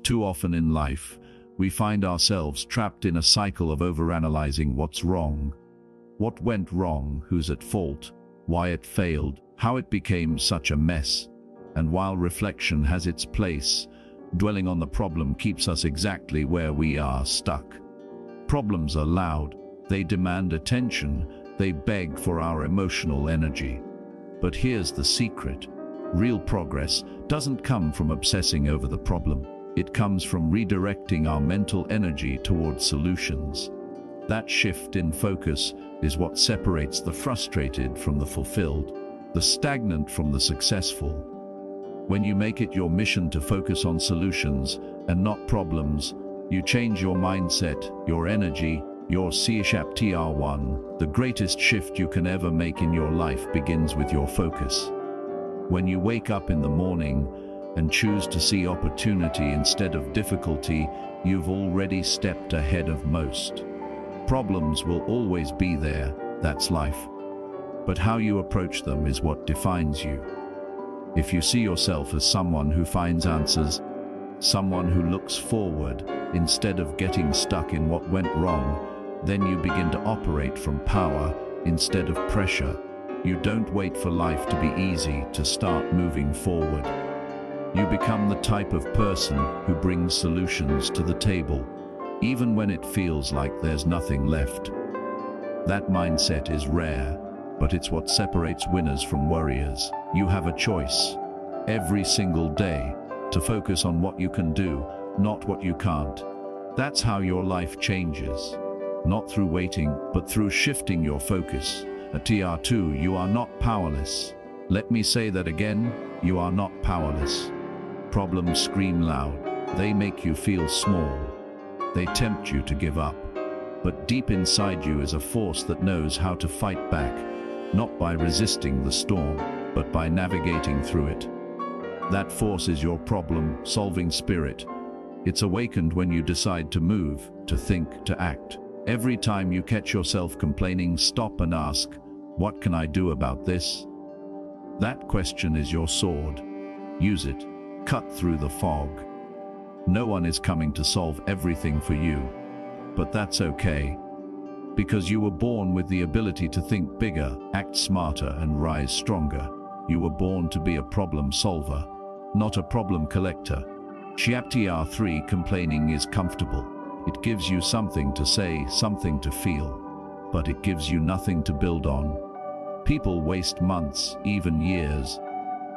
Too often in life, we find ourselves trapped in a cycle of overanalyzing what's wrong. What went wrong, who's at fault, why it failed, how it became such a mess. And while reflection has its place, dwelling on the problem keeps us exactly where we are stuck. Problems are loud, they demand attention, they beg for our emotional energy. But here's the secret. Real progress doesn't come from obsessing over the problem. It comes from redirecting our mental energy towards solutions. That shift in focus is what separates the frustrated from the fulfilled, the stagnant from the successful. When you make it your mission to focus on solutions and not problems, you change your mindset, your energy, your CHAPTR1. The greatest shift you can ever make in your life begins with your focus. When you wake up in the morning and choose to see opportunity instead of difficulty, you've already stepped ahead of most. Problems will always be there, that's life. But how you approach them is what defines you. If you see yourself as someone who finds answers, someone who looks forward instead of getting stuck in what went wrong, then you begin to operate from power instead of pressure. You don't wait for life to be easy to start moving forward. You become the type of person who brings solutions to the table, even when it feels like there's nothing left. That mindset is rare, but it's what separates winners from warriors. You have a choice, every single day, to focus on what you can do, not what you can't. That's how your life changes. Not through waiting, but through shifting your focus. At TR2, you are not powerless. Let me say that again, you are not powerless. Problems scream loud. They make you feel small. They tempt you to give up. But deep inside you is a force that knows how to fight back, not by resisting the storm, but by navigating through it. That force is your problem-solving spirit. It's awakened when you decide to move, to think, to act. Every time you catch yourself complaining, stop and ask, what can I do about this? That question is your sword. Use it. Cut through the fog. No one is coming to solve everything for you. But that's okay. Because you were born with the ability to think bigger, act smarter, and rise stronger. You were born to be a problem solver, not a problem collector. CHAPTR3 complaining is comfortable. It gives you something to say, something to feel, but it gives you nothing to build on. People waste months, even years,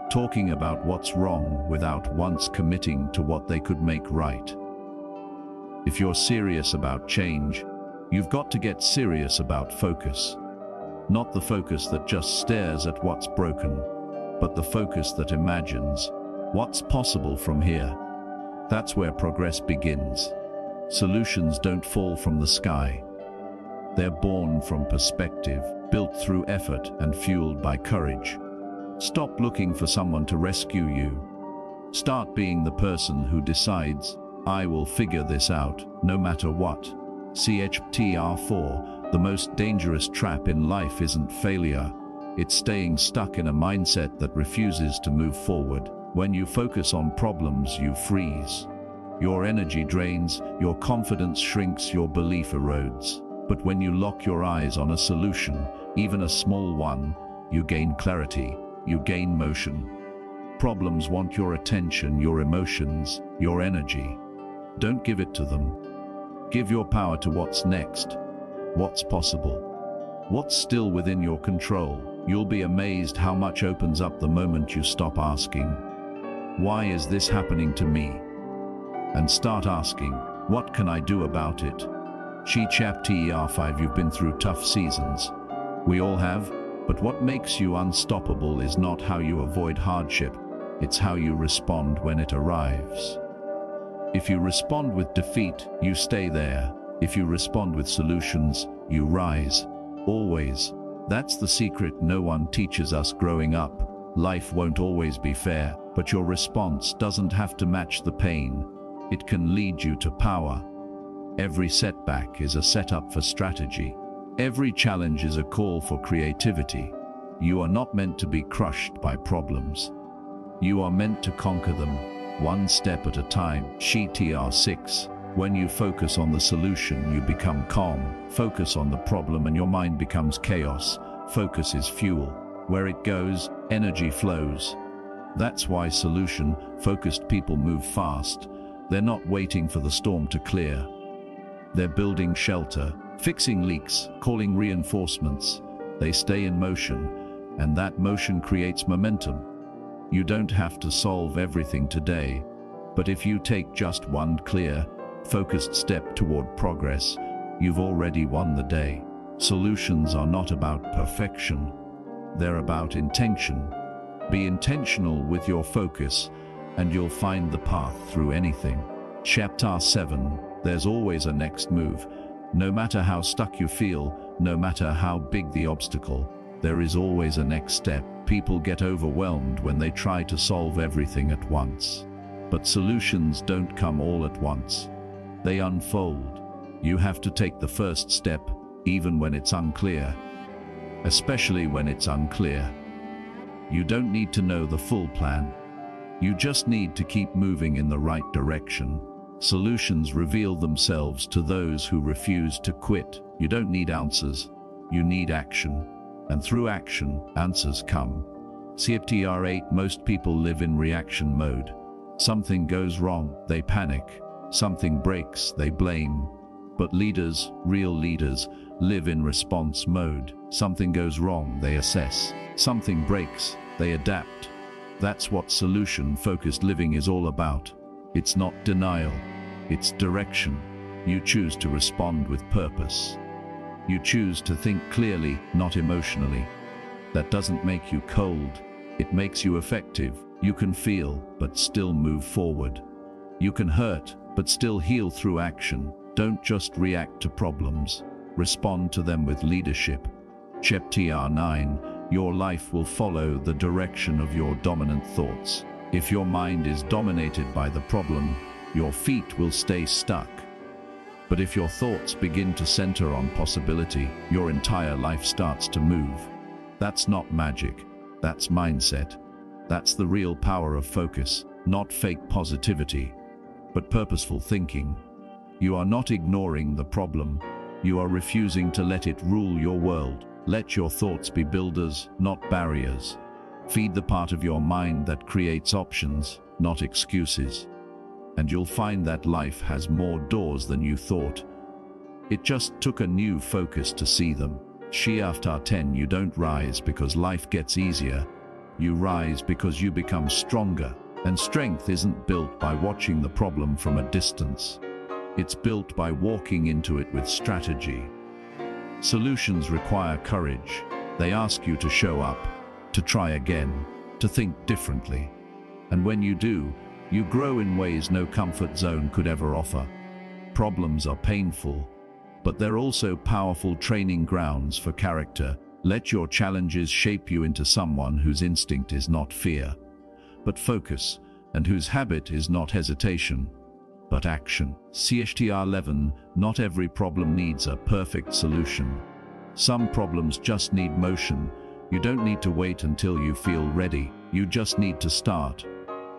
talking about what's wrong without once committing to what they could make right. If you're serious about change, you've got to get serious about focus. Not the focus that just stares at what's broken, but the focus that imagines what's possible from here. That's where progress begins. Solutions don't fall from the sky. They're born from perspective, built through effort and fueled by courage. Stop looking for someone to rescue you. Start being the person who decides, I will figure this out, no matter what. CHAPTR4, the most dangerous trap in life isn't failure. It's staying stuck in a mindset that refuses to move forward. When you focus on problems, you freeze. Your energy drains, your confidence shrinks, your belief erodes. But when you lock your eyes on a solution, even a small one, you gain clarity, you gain motion. Problems want your attention, your emotions, your energy. Don't give it to them. Give your power to what's next, what's possible, what's still within your control. You'll be amazed how much opens up the moment you stop asking, why is this happening to me? And start asking, what can I do about it? CHAPTR5, you've been through tough seasons. We all have, but what makes you unstoppable is not how you avoid hardship, it's how you respond when it arrives. If you respond with defeat, you stay there. If you respond with solutions, you rise. Always. That's the secret no one teaches us growing up. Life won't always be fair, but your response doesn't have to match the pain. It can lead you to power. Every setback is a setup for strategy. Every challenge is a call for creativity. You are not meant to be crushed by problems. You are meant to conquer them. one step at a time. Tr 6. When you focus on the solution, you become calm. Focus on the problem and your mind becomes chaos. Focus is fuel. Where it goes, energy flows. That's why solution-focused people move fast. They're not waiting for the storm to clear. They're building shelter, fixing leaks, calling reinforcements. They stay in motion, and that motion creates momentum. You don't have to solve everything today, but if you take just one clear, focused step toward progress, you've already won the day. Solutions are not about perfection. They're about intention. Be intentional with your focus, and you'll find the path through anything. Chapter 7. There's always a next move. No matter how stuck you feel, no matter how big the obstacle, there is always a next step. People get overwhelmed when they try to solve everything at once. But solutions don't come all at once. They unfold. You have to take the first step, even when it's unclear. Especially when it's unclear. You don't need to know the full plan. You just need to keep moving in the right direction. Solutions reveal themselves to those who refuse to quit. You don't need answers. You need action. And through action, answers come. Chapter 8. Most people live in reaction mode. Something goes wrong, they panic. Something breaks, they blame. But leaders, real leaders, live in response mode. Something goes wrong, they assess. Something breaks, they adapt. That's what solution-focused living is all about. It's not denial, it's direction. You choose to respond with purpose. You choose to think clearly, not emotionally. That doesn't make you cold, it makes you effective. You can feel, but still move forward. You can hurt, but still heal through action. Don't just react to problems. Respond to them with leadership. Chapter 9. Your life will follow the direction of your dominant thoughts. If your mind is dominated by the problem, your feet will stay stuck. But if your thoughts begin to center on possibility, your entire life starts to move. That's not magic. That's mindset. That's the real power of focus, not fake positivity, but purposeful thinking. You are not ignoring the problem. You are refusing to let it rule your world. Let your thoughts be builders, not barriers. Feed the part of your mind that creates options, not excuses. And you'll find that life has more doors than you thought. It just took a new focus to see them. Chapter 10. You don't rise because life gets easier. You rise because you become stronger. And strength isn't built by watching the problem from a distance. It's built by walking into it with strategy. Solutions require courage. They ask you to show up, to try again, to think differently. And when you do, you grow in ways no comfort zone could ever offer. Problems are painful, but they're also powerful training grounds for character. Let your challenges shape you into someone whose instinct is not fear, but focus, and whose habit is not hesitation, but action. Chapter 11. Not every problem needs a perfect solution. Some problems just need motion. You don't need to wait until you feel ready. You just need to start.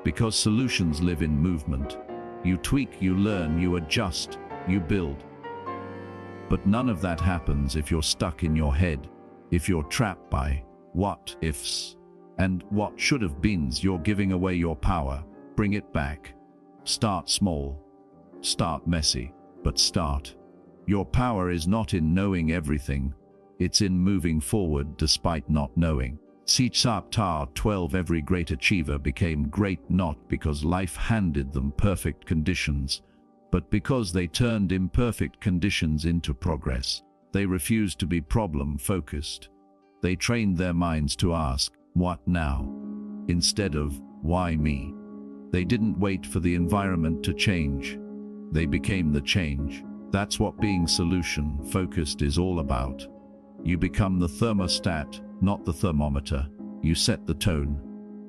Because solutions live in movement. You tweak, you learn, you adjust, you build. But none of that happens if you're stuck in your head, if you're trapped by what ifs and what should have beens. You're giving away your power. Bring it back. Start small. Start messy, but start. Your power is not in knowing everything. It's in moving forward despite not knowing. Chapter 12. Every great achiever became great not because life handed them perfect conditions, but because they turned imperfect conditions into progress. They refused to be problem-focused. They trained their minds to ask, "What now?" instead of, "Why me?" They didn't wait for the environment to change. They became the change. That's what being solution-focused is all about. You become the thermostat, not the thermometer. You set the tone.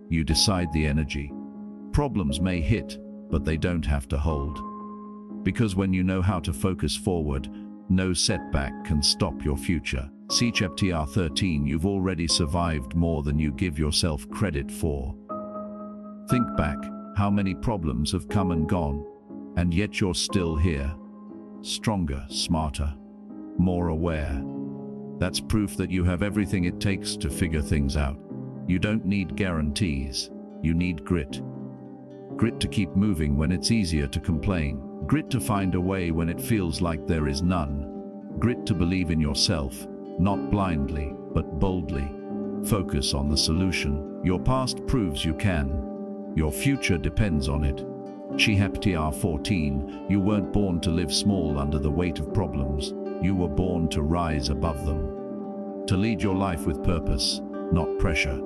You decide the energy. Problems may hit, but they don't have to hold. Because when you know how to focus forward, no setback can stop your future. Chapter 13. You've already survived more than you give yourself credit for. Think back. how many problems have come and gone, and yet you're still here. Stronger, smarter, more aware. That's proof that you have everything it takes to figure things out. You don't need guarantees, you need grit. Grit to keep moving when it's easier to complain. Grit to find a way when it feels like there is none. Grit to believe in yourself, not blindly, but boldly. Focus on the solution. Your past proves you can. Your future depends on it. Chapter 14, you weren't born to live small under the weight of problems. You were born to rise above them. To lead your life with purpose, not pressure.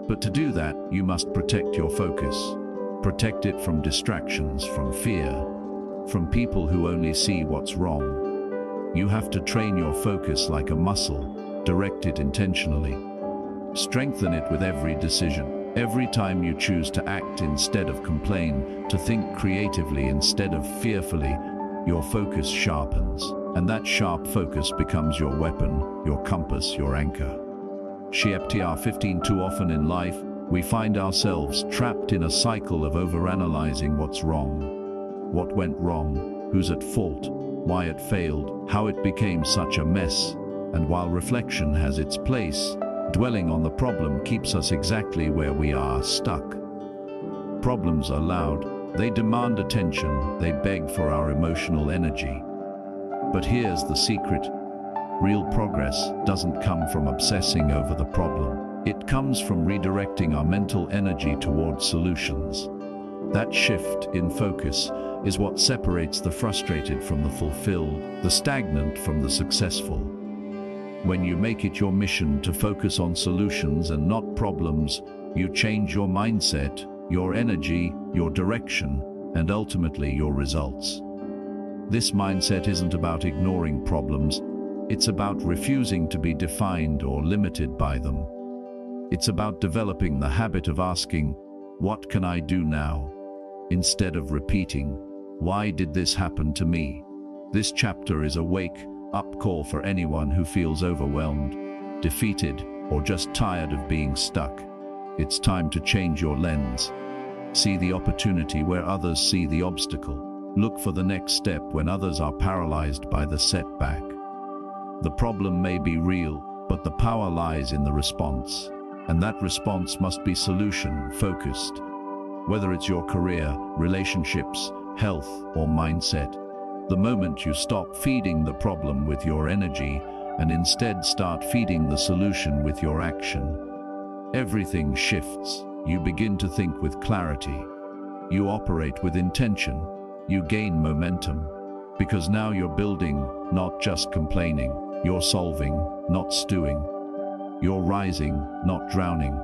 But to do that, you must protect your focus. Protect it from distractions, from fear, from people who only see what's wrong. You have to train your focus like a muscle, direct it intentionally. Strengthen it with every decision. Every time you choose to act instead of complain, to think creatively instead of fearfully, your focus sharpens. And that sharp focus becomes your weapon, your compass, your anchor. Chapter 15. Too often in life, we find ourselves trapped in a cycle of overanalyzing what's wrong. What went wrong, who's at fault, why it failed, how it became such a mess. And while reflection has its place, dwelling on the problem keeps us exactly where we are, stuck. Problems are loud, they demand attention, they beg for our emotional energy. But here's the secret. Real progress doesn't come from obsessing over the problem. It comes from redirecting our mental energy towards solutions. That shift in focus is what separates the frustrated from the fulfilled, the stagnant from the successful. When you make it your mission to focus on solutions and not problems, you change your mindset, your energy, your direction, and ultimately your results. This mindset isn't about ignoring problems, it's about refusing to be defined or limited by them. It's about developing the habit of asking, "What can I do now?" instead of repeating, "Why did this happen to me?" This chapter is a wake-up call for anyone who feels overwhelmed, defeated, or just tired of being stuck. It's time to change your lens. See the opportunity where others see the obstacle. Look for the next step when others are paralyzed by the setback. The problem may be real, but the power lies in the response. And that response must be solution-focused. Whether it's your career, relationships, health, or mindset, the moment you stop feeding the problem with your energy and instead start feeding the solution with your action, everything shifts. You begin to think with clarity. You operate with intention. You gain momentum. Because now you're building, not just complaining. You're solving, not stewing. You're rising, not drowning.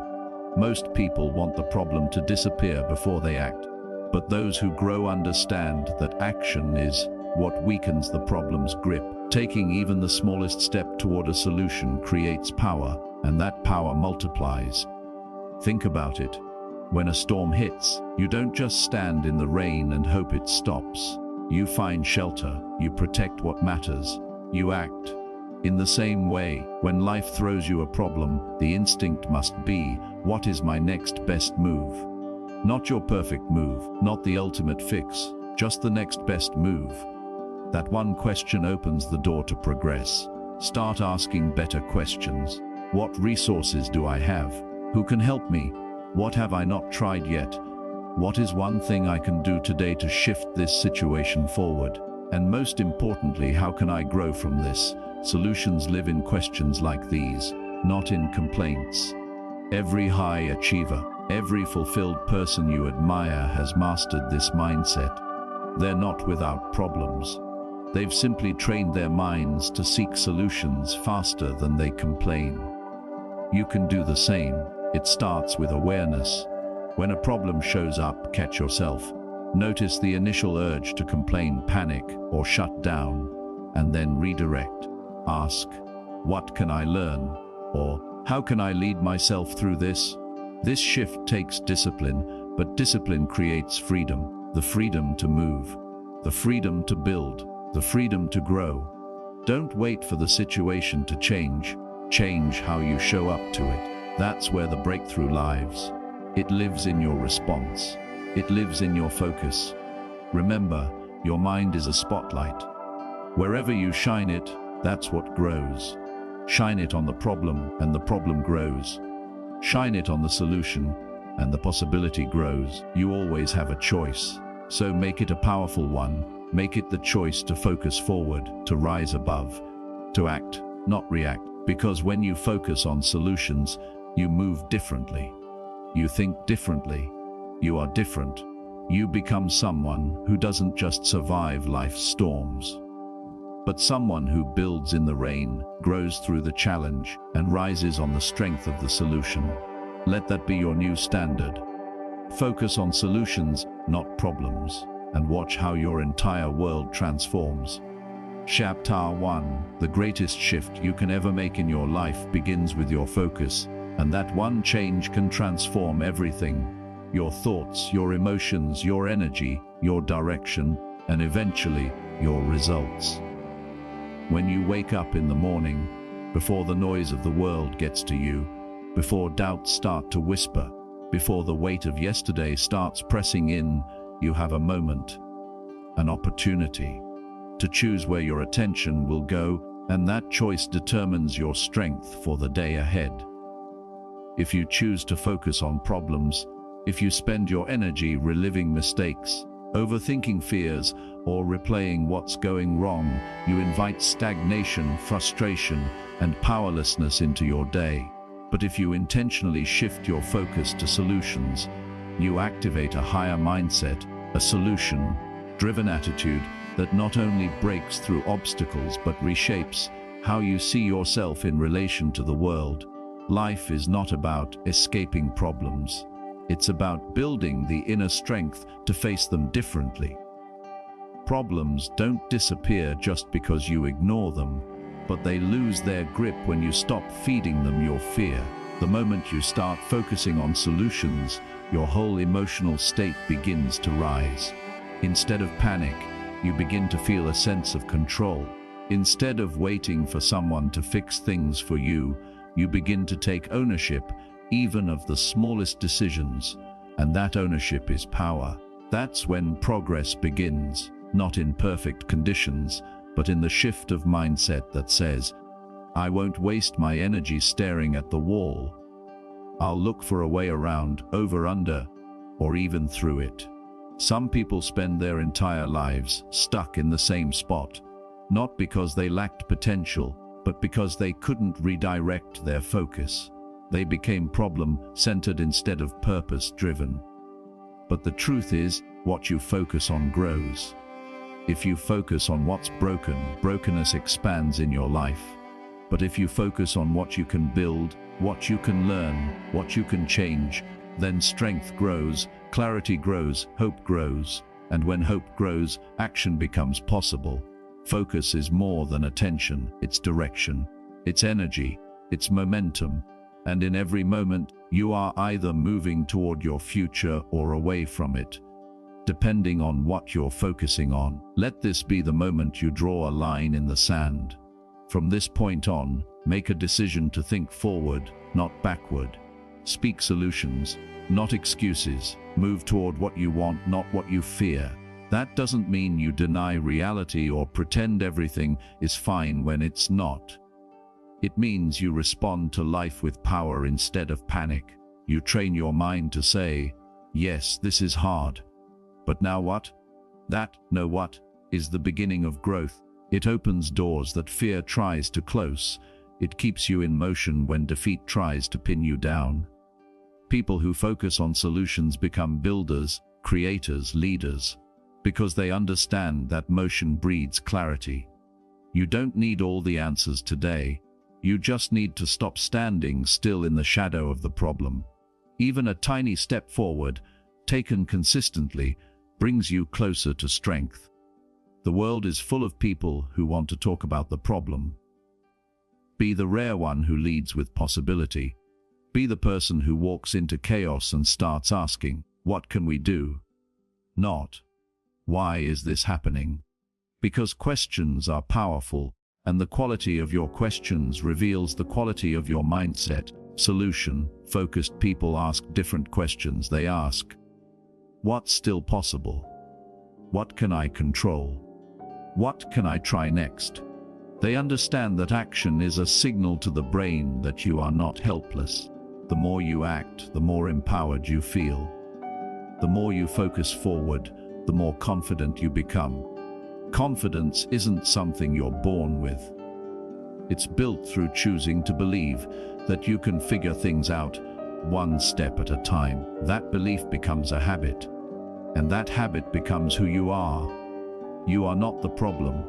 Most people want the problem to disappear before they act. But those who grow understand that action is what weakens the problem's grip. Taking even the smallest step toward a solution creates power, and that power multiplies. Think about it. When a storm hits, you don't just stand in the rain and hope it stops. You find shelter, you protect what matters, you act. In the same way, when life throws you a problem, the instinct must be, what is my next best move? Not your perfect move, not the ultimate fix, just the next best move. That one question opens the door to progress. Start asking better questions. What resources do I have? Who can help me? What have I not tried yet? What is one thing I can do today to shift this situation forward? And most importantly, how can I grow from this? Solutions live in questions like these, not in complaints. Every high achiever, every fulfilled person you admire has mastered this mindset. They're not without problems. They've simply trained their minds to seek solutions faster than they complain. You can do the same. It starts with awareness. When a problem shows up, catch yourself. Notice the initial urge to complain, panic, or shut down, and then redirect. Ask, what can I learn? Or, how can I lead myself through this? This shift takes discipline, but discipline creates freedom. The freedom to move, the freedom to build, the freedom to grow. Don't wait for the situation to change. Change how you show up to it. That's where the breakthrough lies. It lives in your response. It lives in your focus. Remember, your mind is a spotlight. Wherever you shine it, that's what grows. Shine it on the problem, and the problem grows. Shine it on the solution, and the possibility grows. You always have a choice. So make it a powerful one. Make it the choice to focus forward, to rise above, to act, not react. Because when you focus on solutions, you move differently. You think differently. You are different. You become someone who doesn't just survive life's storms, but someone who builds in the rain, grows through the challenge, and rises on the strength of the solution. Let that be your new standard. Focus on solutions, not problems, and watch how your entire world transforms. Chapter 1. The greatest shift you can ever make in your life begins with your focus, and that one change can transform everything. Your thoughts, your emotions, your energy, your direction, and eventually, your results. When you wake up in the morning, before the noise of the world gets to you, before doubts start to whisper, before the weight of yesterday starts pressing in, you have a moment, an opportunity, to choose where your attention will go, and that choice determines your strength for the day ahead. If you choose to focus on problems, if you spend your energy reliving mistakes, overthinking fears, or replaying what's going wrong, you invite stagnation, frustration, and powerlessness into your day. But if you intentionally shift your focus to solutions, you activate a higher mindset, a solution-driven attitude that not only breaks through obstacles but reshapes how you see yourself in relation to the world. Life is not about escaping problems. It's about building the inner strength to face them differently. Problems don't disappear just because you ignore them, but they lose their grip when you stop feeding them your fear. The moment you start focusing on solutions, your whole emotional state begins to rise. Instead of panic, you begin to feel a sense of control. Instead of waiting for someone to fix things for you, you begin to take ownership, even of the smallest decisions, and that ownership is power. That's when progress begins, not in perfect conditions, but in the shift of mindset that says, I won't waste my energy staring at the wall. I'll look for a way around, over, under, or even through it. Some people spend their entire lives stuck in the same spot, not because they lacked potential, but because they couldn't redirect their focus. They became problem-centered instead of purpose-driven. But the truth is, what you focus on grows. If you focus on what's broken, brokenness expands in your life. But if you focus on what you can build, what you can learn, what you can change, then strength grows, clarity grows, hope grows. And when hope grows, action becomes possible. Focus is more than attention, it's direction, it's energy, it's momentum. And in every moment, you are either moving toward your future or away from it, depending on what you're focusing on. Let this be the moment you draw a line in the sand. From this point on, make a decision to think forward, not backward. Speak solutions, not excuses. Move toward what you want, not what you fear. That doesn't mean you deny reality or pretend everything is fine when it's not. It means you respond to life with power instead of panic. You train your mind to say, yes, this is hard. But now what? That, know what, is the beginning of growth. It opens doors that fear tries to close. It keeps you in motion when defeat tries to pin you down. People who focus on solutions become builders, creators, leaders, because they understand that motion breeds clarity. You don't need all the answers today. You just need to stop standing still in the shadow of the problem. Even a tiny step forward, taken consistently, brings you closer to strength. The world is full of people who want to talk about the problem. Be the rare one who leads with possibility. Be the person who walks into chaos and starts asking, what can we do? Not, why is this happening? Because questions are powerful, and the quality of your questions reveals the quality of your mindset. Solution-focused people ask different questions. They ask, What's still possible? What can I control? What can I try next? They understand that action is a signal to the brain that you are not helpless. The more you act, the more empowered you feel. The more you focus forward, the more confident you become. Confidence isn't something you're born with. It's built through choosing to believe that you can figure things out one step at a time. That belief becomes a habit, and that habit becomes who you are. You are not the problem.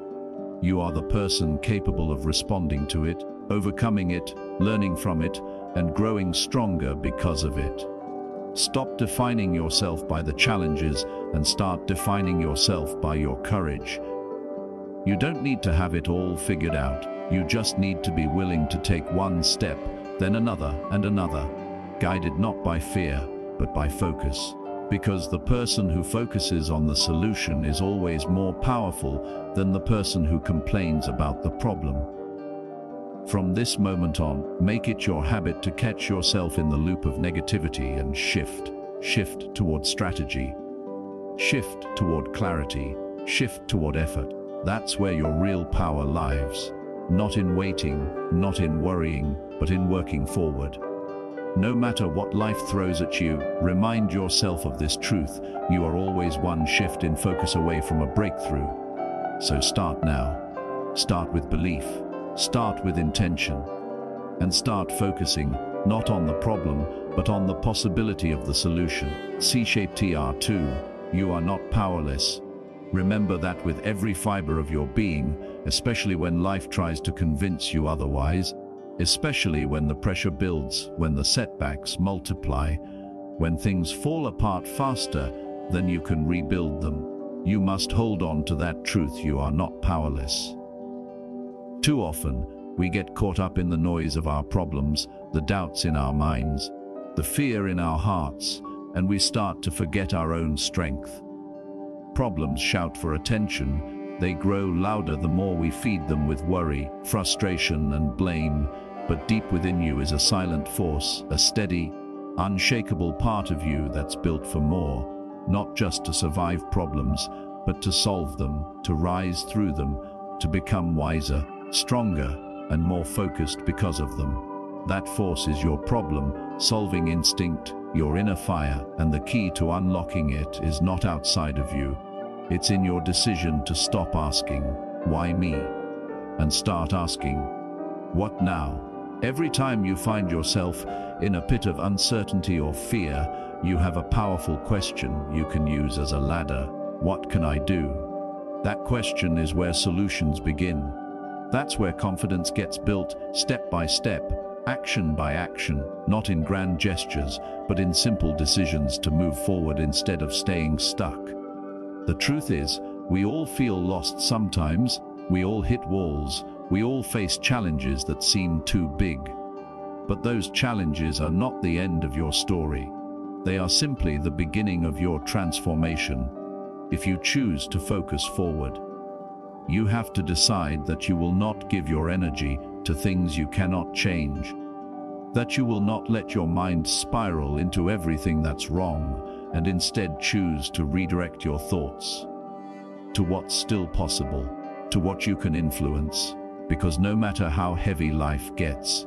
You are the person capable of responding to it, overcoming it, learning from it, and growing stronger because of it. Stop defining yourself by the challenges and start defining yourself by your courage. You don't need to have it all figured out. You just need to be willing to take one step, then another and another, guided not by fear, but by focus. Because the person who focuses on the solution is always more powerful than the person who complains about the problem. From this moment on, make it your habit to catch yourself in the loop of negativity and shift. Shift toward strategy. Shift toward clarity. Shift toward effort. That's where your real power lies. Not in waiting, not in worrying, but in working forward. No matter what life throws at you, remind yourself of this truth. You are always one shift in focus away from a breakthrough. So start now. Start with belief. Start with intention. And start focusing, not on the problem, but on the possibility of the solution. C-shaped TR2, you are not powerless. Remember that with every fiber of your being, especially when life tries to convince you otherwise, especially when the pressure builds, when the setbacks multiply, when things fall apart faster than you can rebuild them. You must hold on to that truth. You are not powerless. Too often, we get caught up in the noise of our problems, the doubts in our minds, the fear in our hearts, and we start to forget our own strength. Problems shout for attention. They grow louder the more we feed them with worry, frustration, and blame. But deep within you is a silent force, a steady, unshakable part of you that's built for more, not just to survive problems, but to solve them, to rise through them, to become wiser, stronger, and more focused because of them. That force is your problem-solving instinct, your inner fire, and the key to unlocking it is not outside of you. It's in your decision to stop asking, "Why me?" and start asking, "What now?" Every time you find yourself in a pit of uncertainty or fear, you have a powerful question you can use as a ladder. What can I do? That question is where solutions begin. That's where confidence gets built, step by step, action by action, not in grand gestures, but in simple decisions to move forward instead of staying stuck. The truth is, we all feel lost sometimes. We all hit walls. We all face challenges that seem too big. But those challenges are not the end of your story. They are simply the beginning of your transformation. If you choose to focus forward, you have to decide that you will not give your energy to things you cannot change, that you will not let your mind spiral into everything that's wrong, and instead choose to redirect your thoughts to what's still possible, to what you can influence. Because no matter how heavy life gets,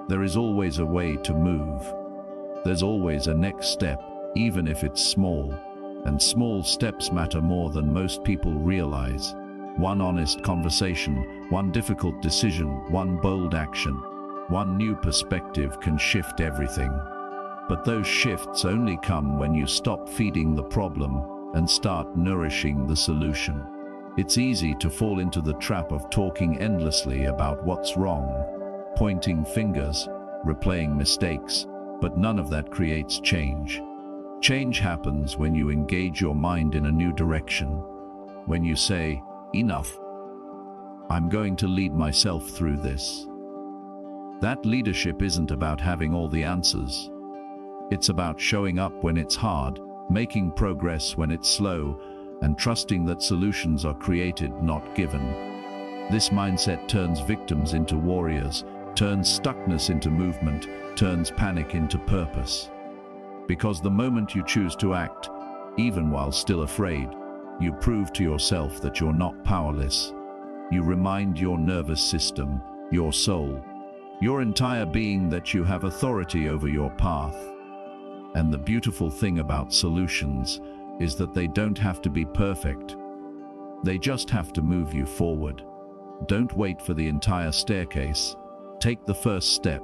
there is always a way to move. There's always a next step, even if it's small. And small steps matter more than most people realize. One honest conversation, one difficult decision, one bold action, one new perspective can shift everything. But those shifts only come when you stop feeding the problem and start nourishing the solution. It's easy to fall into the trap of talking endlessly about what's wrong, pointing fingers, replaying mistakes, but none of that creates change. Change happens when you engage your mind in a new direction. When you say, "Enough. I'm going to lead myself through this." That leadership isn't about having all the answers. It's about showing up when it's hard, making progress when it's slow, and trusting that solutions are created, not given. This mindset turns victims into warriors, turns stuckness into movement, turns panic into purpose. Because the moment you choose to act, even while still afraid. You prove to yourself that you're not powerless. You remind your nervous system, your soul, your entire being that you have authority over your path. And the beautiful thing about solutions is that they don't have to be perfect. They just have to move you forward. Don't wait for the entire staircase. Take the first step.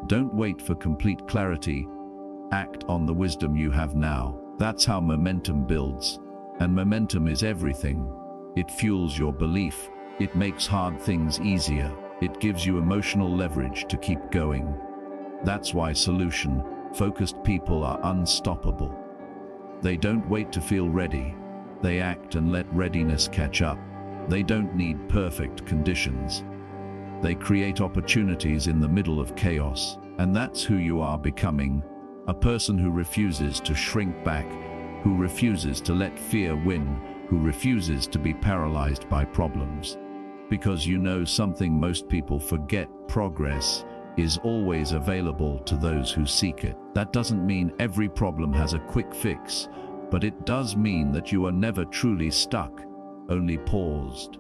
Don't wait for complete clarity. Act on the wisdom you have now. That's how momentum builds. And momentum is everything. It fuels your belief. It makes hard things easier. It gives you emotional leverage to keep going. That's why solution-focused people are unstoppable. They don't wait to feel ready. They act and let readiness catch up. They don't need perfect conditions. They create opportunities in the middle of chaos. And that's who you are becoming. A person who refuses to shrink back, who refuses to let fear win, who refuses to be paralyzed by problems. Because you know something most people forget: progress is always available to those who seek it. That doesn't mean every problem has a quick fix, but it does mean that you are never truly stuck, only paused.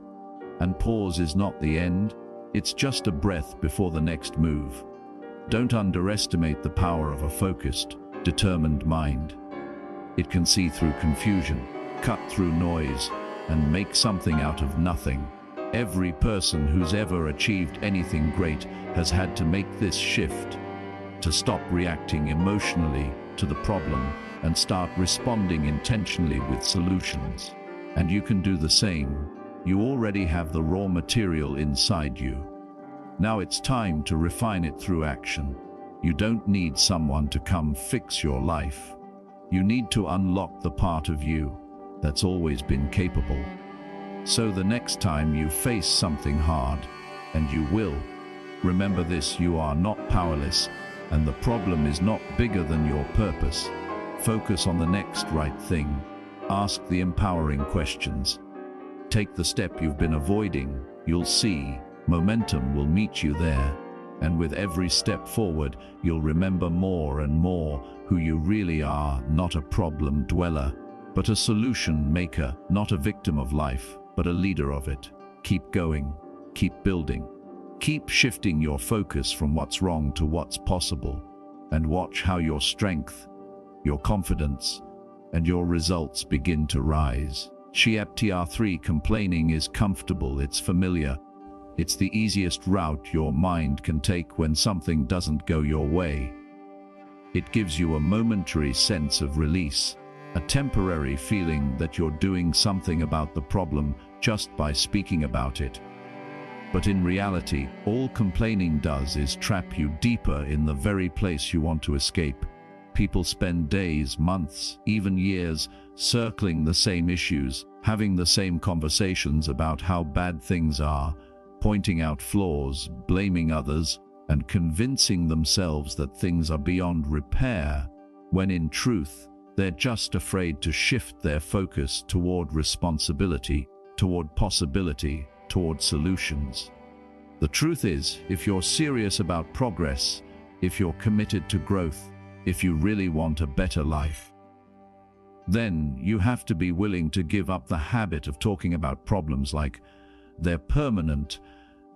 And pause is not the end, it's just a breath before the next move. Don't underestimate the power of a focused, determined mind. It can see through confusion, cut through noise, and make something out of nothing. Every person who's ever achieved anything great has had to make this shift, to stop reacting emotionally to the problem and start responding intentionally with solutions. And you can do the same. You already have the raw material inside you. Now it's time to refine it through action. You don't need someone to come fix your life. You need to unlock the part of you that's always been capable. So the next time you face something hard, and you will, remember this: you are not powerless, and the problem is not bigger than your purpose. Focus on the next right thing. Ask the empowering questions. Take the step you've been avoiding. You'll see, momentum will meet you there. And with every step forward, you'll remember more and more who you really are: not a problem dweller, but a solution maker, not a victim of life, but a leader of it. Keep going, keep building, keep shifting your focus from what's wrong to what's possible, and watch how your strength, your confidence, and your results begin to rise. Chapter 3: Complaining is comfortable, it's familiar. It's the easiest route your mind can take when something doesn't go your way. It gives you a momentary sense of release, a temporary feeling that you're doing something about the problem just by speaking about it. But in reality, all complaining does is trap you deeper in the very place you want to escape. People spend days, months, even years circling the same issues, having the same conversations about how bad things are, pointing out flaws, blaming others, and convincing themselves that things are beyond repair, when in truth, they're just afraid to shift their focus toward responsibility, toward possibility, toward solutions. The truth is, if you're serious about progress, if you're committed to growth, if you really want a better life, then you have to be willing to give up the habit of talking about problems like they're permanent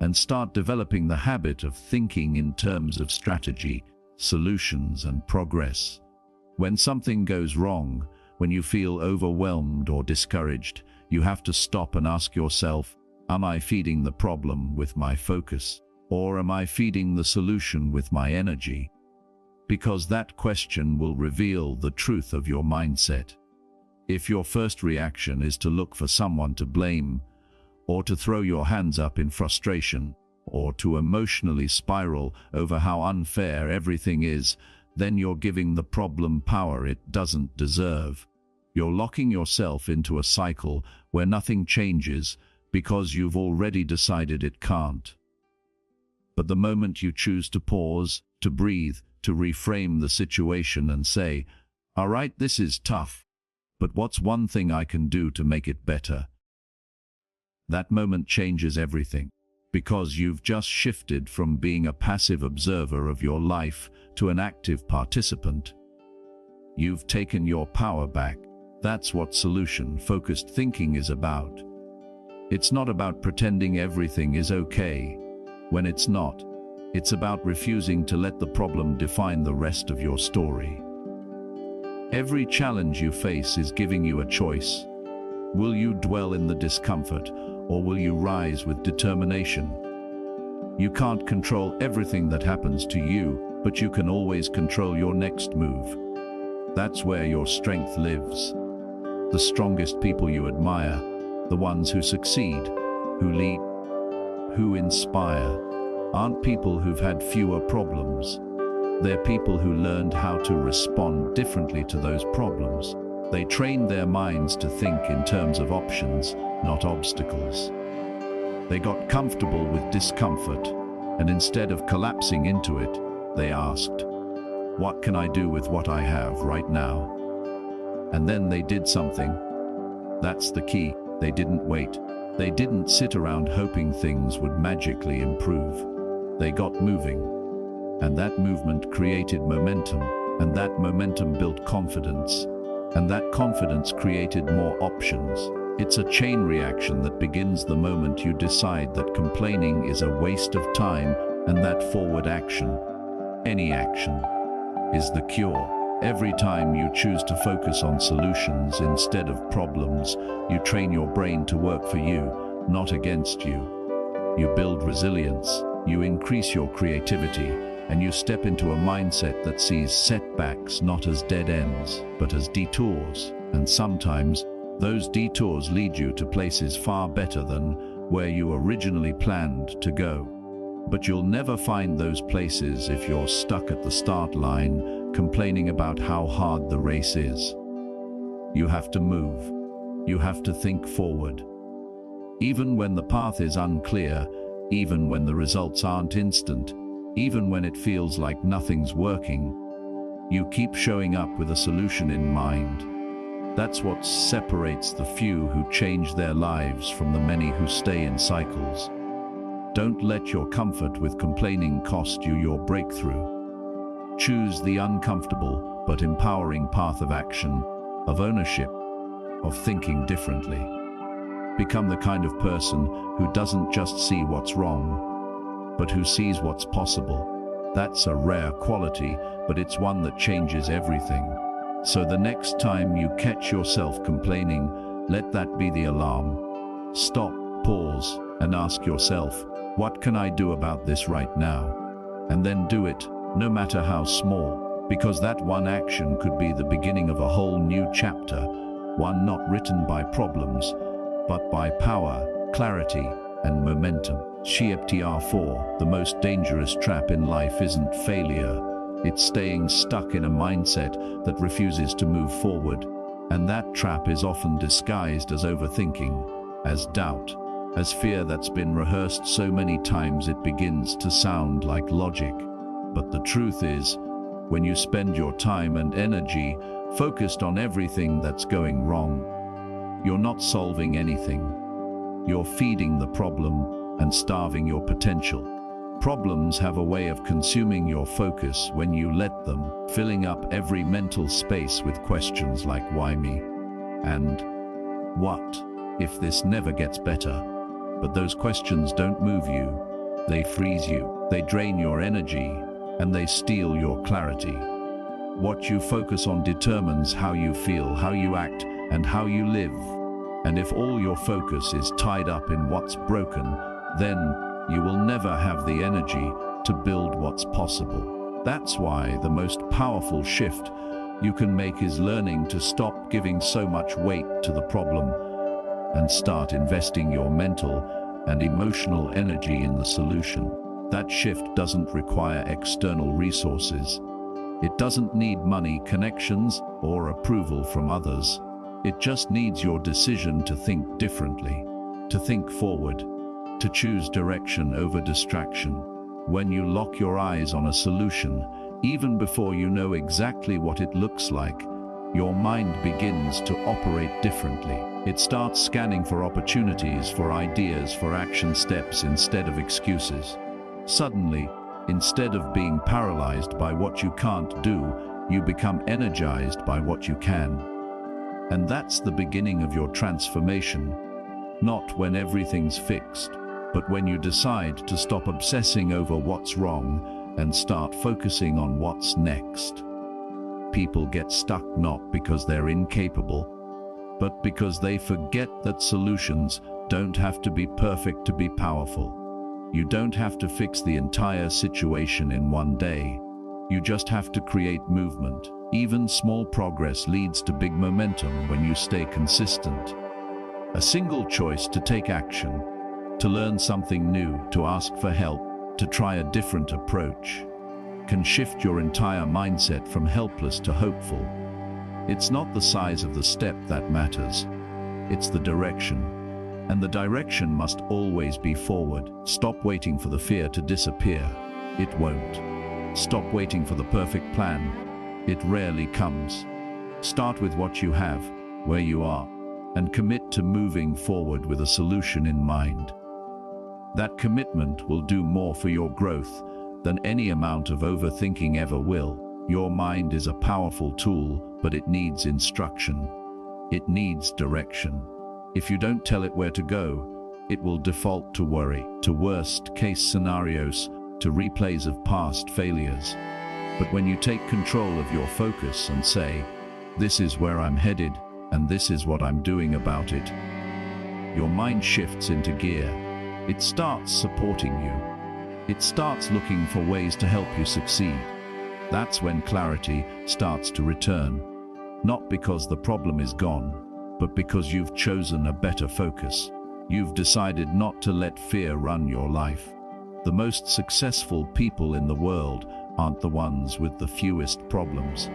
and start developing the habit of thinking in terms of strategy, solutions, and progress. When something goes wrong, when you feel overwhelmed or discouraged, you have to stop and ask yourself, am I feeding the problem with my focus, or am I feeding the solution with my energy? Because that question will reveal the truth of your mindset. If your first reaction is to look for someone to blame, or to throw your hands up in frustration, or to emotionally spiral over how unfair everything is, then you're giving the problem power it doesn't deserve. You're locking yourself into a cycle where nothing changes because you've already decided it can't. But the moment you choose to pause, to breathe, to reframe the situation and say, all right, this is tough, but what's one thing I can do to make it better? That moment changes everything, because you've just shifted from being a passive observer of your life to an active participant. You've taken your power back, That's what solution-focused thinking is about. It's not about pretending everything is okay when it's not. It's about refusing to let the problem define the rest of your story. Every challenge you face is giving you a choice. Will you dwell in the discomfort, or will you rise with determination? You can't control everything that happens to you, but you can always control your next move. That's where your strength lives. The strongest people you admire, the ones who succeed, who lead, who inspire, aren't people who've had fewer problems. They're people who learned how to respond differently to those problems. They trained their minds to think in terms of options, not obstacles. They got comfortable with discomfort, and instead of collapsing into it, they asked, "What can I do with what I have right now?" And then they did something. That's the key. They didn't wait. They didn't sit around hoping things would magically improve. They got moving. And that movement created momentum, and that momentum built confidence, and that confidence created more options. It's a chain reaction that begins the moment you decide that complaining is a waste of time, and that forward action, any action, is the cure. Every time you choose to focus on solutions instead of problems, you train your brain to work for you, not against you. You build resilience, you increase your creativity, and you step into a mindset that sees setbacks not as dead ends, but as detours. And sometimes, those detours lead you to places far better than where you originally planned to go. But you'll never find those places if you're stuck at the start line, complaining about how hard the race is. You have to move. You have to think forward. Even when the path is unclear, even when the results aren't instant, even when it feels like nothing's working, you keep showing up with a solution in mind. That's what separates the few who change their lives from the many who stay in cycles. Don't let your comfort with complaining cost you your breakthrough. Choose the uncomfortable but empowering path of action, of ownership, of thinking differently. Become the kind of person who doesn't just see what's wrong, but who sees what's possible. That's a rare quality, but it's one that changes everything. So the next time you catch yourself complaining, let that be the alarm. Stop, pause, and ask yourself, what can I do about this right now? And then do it, no matter how small, because that one action could be the beginning of a whole new chapter, one not written by problems, but by power, clarity, and momentum. CHAPTR 4, the most dangerous trap in life isn't failure. It's staying stuck in a mindset that refuses to move forward. And that trap is often disguised as overthinking, as doubt, as fear that's been rehearsed so many times it begins to sound like logic. But the truth is, when you spend your time and energy focused on everything that's going wrong, you're not solving anything. You're feeding the problem and starving your potential. Problems have a way of consuming your focus when you let them, filling up every mental space with questions like why me? And what if this never gets better? But those questions don't move you. They freeze you, they drain your energy, and they steal your clarity. What you focus on determines how you feel, how you act, and how you live. And if all your focus is tied up in what's broken, then you will never have the energy to build what's possible. That's why the most powerful shift you can make is learning to stop giving so much weight to the problem and start investing your mental and emotional energy in the solution. That shift doesn't require external resources. It doesn't need money, connections, or approval from others. It just needs your decision to think differently, to think forward, to choose direction over distraction. When you lock your eyes on a solution, even before you know exactly what it looks like, your mind begins to operate differently. It starts scanning for opportunities, for ideas, for action steps instead of excuses. Suddenly, instead of being paralyzed by what you can't do, you become energized by what you can. And that's the beginning of your transformation. Not when everything's fixed, but when you decide to stop obsessing over what's wrong and start focusing on what's next. People get stuck not because they're incapable, but because they forget that solutions don't have to be perfect to be powerful. You don't have to fix the entire situation in one day. You just have to create movement. Even small progress leads to big momentum when you stay consistent. A single choice to take action, to learn something new, to ask for help, to try a different approach, can shift your entire mindset from helpless to hopeful. It's not the size of the step that matters, it's the direction. And the direction must always be forward. Stop waiting for the fear to disappear. It won't. Stop waiting for the perfect plan. It rarely comes. Start with what you have, where you are, and commit to moving forward with a solution in mind. That commitment will do more for your growth than any amount of overthinking ever will. Your mind is a powerful tool, but it needs instruction. It needs direction. If you don't tell it where to go, it will default to worry, to worst-case scenarios, to replays of past failures. But when you take control of your focus and say, "This is where I'm headed, and this is what I'm doing about it," your mind shifts into gear. It starts supporting you. It starts looking for ways to help you succeed. That's when clarity starts to return. Not because the problem is gone, but because you've chosen a better focus. You've decided not to let fear run your life. The most successful people in the world aren't the ones with the fewest problems.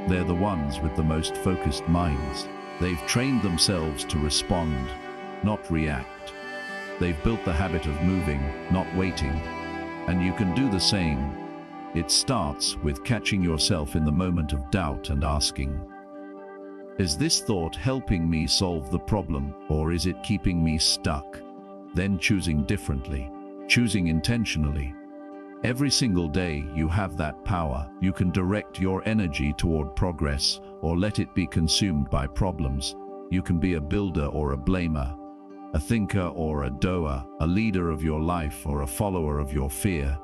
They're the ones with the most focused minds. They've trained themselves to respond, not react. They've built the habit of moving, not waiting. And you can do the same. It starts with catching yourself in the moment of doubt and asking, "Is this thought helping me solve the problem, or is it keeping me stuck?" Then choosing differently, choosing intentionally. Every single day you have that power. You can direct your energy toward progress or let it be consumed by problems. You can be a builder or a blamer, a thinker or a doer, a leader of your life or a follower of your fear.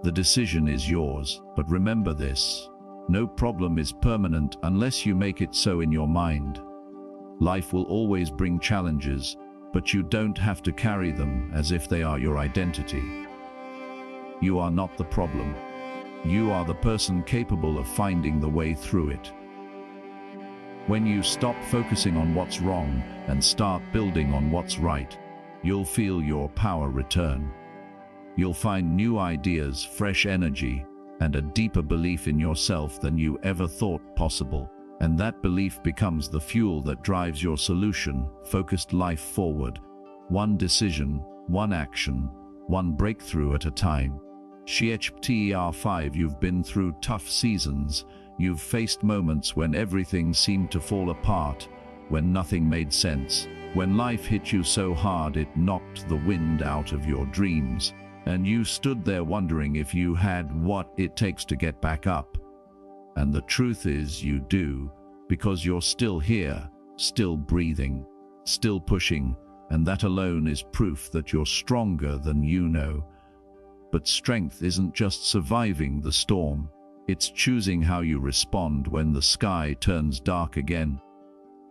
The decision is yours, but remember this: no problem is permanent unless you make it so in your mind. Life will always bring challenges, but you don't have to carry them as if they are your identity. You are not the problem. You are the person capable of finding the way through it. When you stop focusing on what's wrong and start building on what's right, you'll feel your power return. You'll find new ideas, fresh energy, and a deeper belief in yourself than you ever thought possible. And that belief becomes the fuel that drives your solution-focused life forward. One decision, one action, one breakthrough at a time. Chapter 5. You've been through tough seasons. You've faced moments when everything seemed to fall apart, when nothing made sense, when life hit you so hard it knocked the wind out of your dreams. And you stood there wondering if you had what it takes to get back up. And the truth is you do, because you're still here, still breathing, still pushing, and that alone is proof that you're stronger than you know. But strength isn't just surviving the storm, it's choosing how you respond when the sky turns dark again.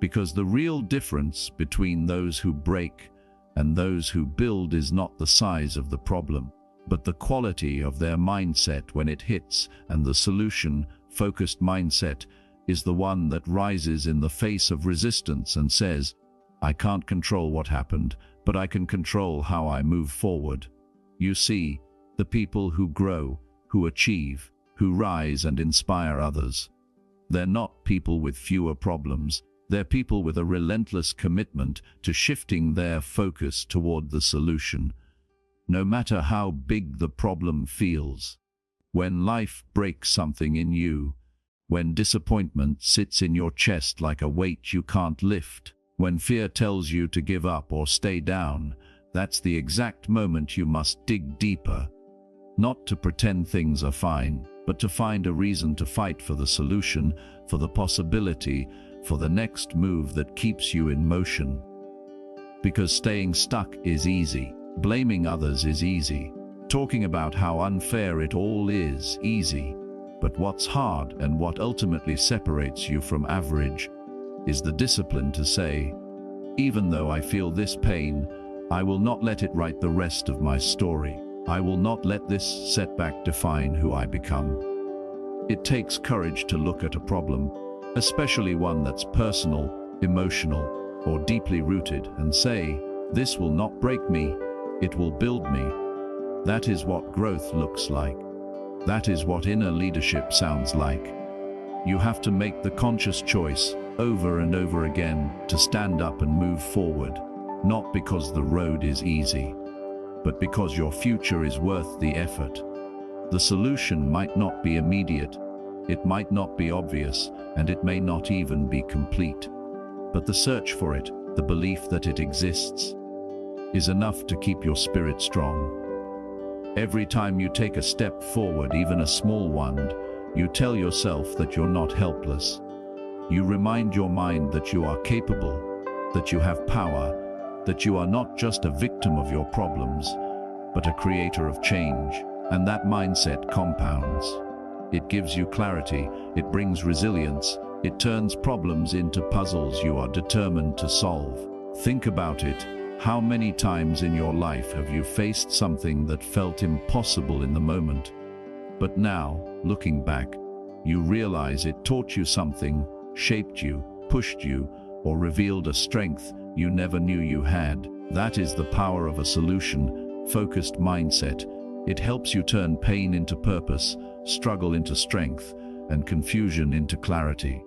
Because the real difference between those who break and those who build is not the size of the problem, but the quality of their mindset when it hits, and the solution-focused mindset is the one that rises in the face of resistance and says, "I can't control what happened, but I can control how I move forward." You see, the people who grow, who achieve, who rise and inspire others, they're not people with fewer problems. They're people with a relentless commitment to shifting their focus toward the solution, no matter how big the problem feels. When life breaks something in you, when disappointment sits in your chest like a weight you can't lift, when fear tells you to give up or stay down, that's the exact moment you must dig deeper. Not to pretend things are fine, but to find a reason to fight for the solution, for the possibility, for the next move that keeps you in motion. Because staying stuck is easy. Blaming others is easy. Talking about how unfair it all is easy. But what's hard and what ultimately separates you from average is the discipline to say, even though I feel this pain, I will not let it write the rest of my story. I will not let this setback define who I become. It takes courage to look at a problem, especially one that's personal, emotional, or deeply rooted, and say, this will not break me, it will build me. That is what growth looks like. That is what inner leadership sounds like. You have to make the conscious choice over and over again to stand up and move forward, not because the road is easy, but because your future is worth the effort. The solution might not be immediate, it might not be obvious, and it may not even be complete. But the search for it, the belief that it exists, is enough to keep your spirit strong. Every time you take a step forward, even a small one, you tell yourself that you're not helpless. You remind your mind that you are capable, that you have power, that you are not just a victim of your problems, but a creator of change. And that mindset compounds. It gives you clarity, it brings resilience, it turns problems into puzzles you are determined to solve. Think about it. How many times in your life have you faced something that felt impossible in the moment? But now, looking back, you realize it taught you something, shaped you, pushed you, or revealed a strength you never knew you had. That is the power of a solution-focused mindset. It helps you turn pain into purpose, struggle into strength, and confusion into clarity.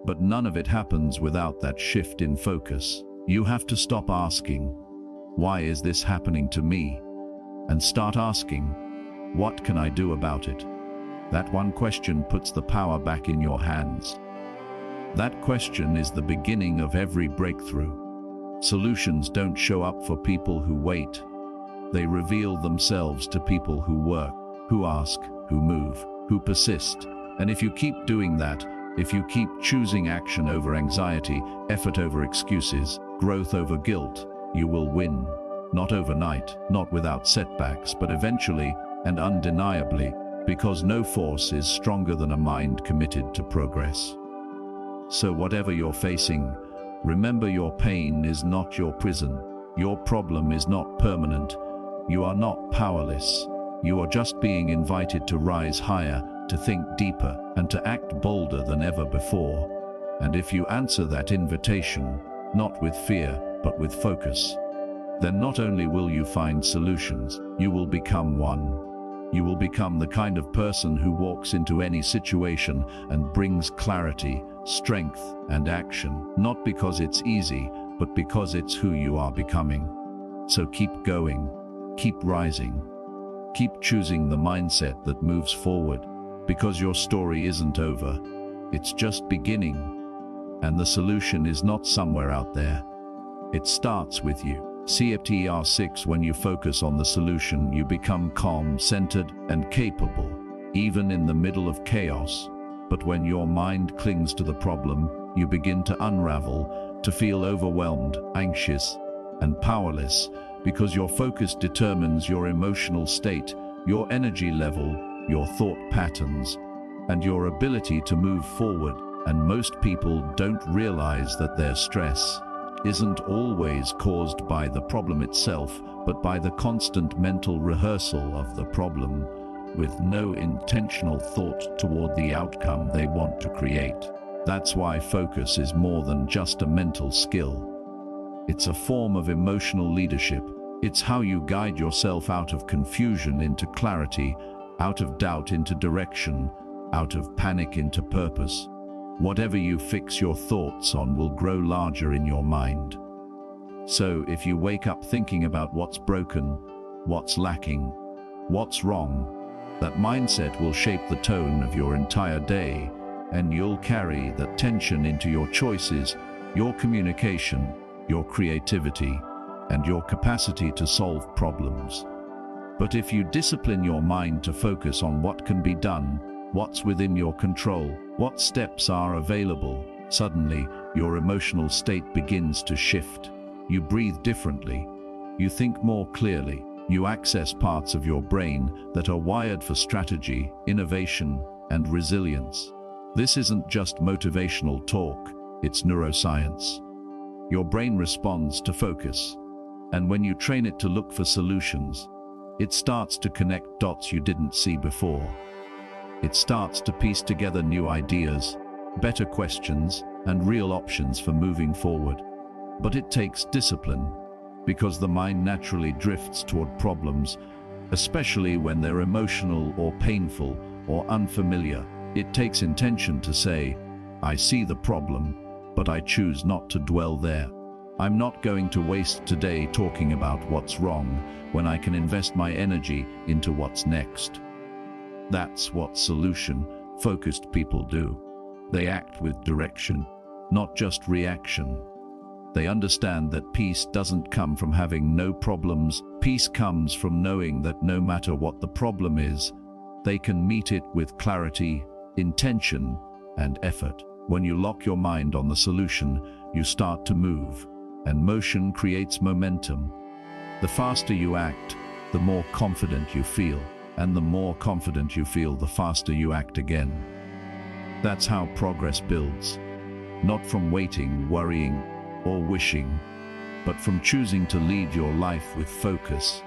But none of it happens without that shift in focus. You have to stop asking, why is this happening to me? And start asking, what can I do about it? That one question puts the power back in your hands. That question is the beginning of every breakthrough. Solutions don't show up for people who wait. They reveal themselves to people who work, who ask, who move, who persist. And if you keep doing that, if you keep choosing action over anxiety, effort over excuses, growth over guilt, you will win. Not overnight, not without setbacks, but eventually and undeniably, because no force is stronger than a mind committed to progress. So whatever you're facing, remember your pain is not your prison. Your problem is not permanent. You are not powerless. You are just being invited to rise higher, to think deeper, and to act bolder than ever before. And if you answer that invitation, not with fear, but with focus, then not only will you find solutions, you will become one. You will become the kind of person who walks into any situation and brings clarity, strength, and action, not because it's easy, but because it's who you are becoming. So keep going, keep rising, keep choosing the mindset that moves forward, because your story isn't over, it's just beginning. And the solution is not somewhere out there. It starts with you. CFTR 6. When you focus on the solution, you become calm, centered, and capable, even in the middle of chaos. But when your mind clings to the problem, you begin to unravel, to feel overwhelmed, anxious, and powerless, because your focus determines your emotional state, your energy level, your thought patterns, and your ability to move forward. And most people don't realize that their stress isn't always caused by the problem itself, but by the constant mental rehearsal of the problem, with no intentional thought toward the outcome they want to create. That's why focus is more than just a mental skill. It's a form of emotional leadership. It's how you guide yourself out of confusion into clarity, out of doubt into direction, out of panic into purpose. Whatever you fix your thoughts on will grow larger in your mind. So if you wake up thinking about what's broken, what's lacking, what's wrong, that mindset will shape the tone of your entire day, and you'll carry that tension into your choices, your communication, your creativity, and your capacity to solve problems. But if you discipline your mind to focus on what can be done, what's within your control, what steps are available, suddenly your emotional state begins to shift. You breathe differently. You think more clearly. You access parts of your brain that are wired for strategy, innovation, and resilience. This isn't just motivational talk, it's neuroscience. Your brain responds to focus, and when you train it to look for solutions, it starts to connect dots you didn't see before. It starts to piece together new ideas, better questions, and real options for moving forward. But it takes discipline, because the mind naturally drifts toward problems, especially when they're emotional or painful or unfamiliar. It takes intention to say, I see the problem, but I choose not to dwell there. I'm not going to waste today talking about what's wrong when I can invest my energy into what's next. That's what solution-focused people do. They act with direction, not just reaction. They understand that peace doesn't come from having no problems. Peace comes from knowing that no matter what the problem is, they can meet it with clarity, intention, and effort. When you lock your mind on the solution, you start to move, and motion creates momentum. The faster you act, the more confident you feel, and the more confident you feel, the faster you act again. That's how progress builds, not from waiting, worrying, or wishing, but from choosing to lead your life with focus,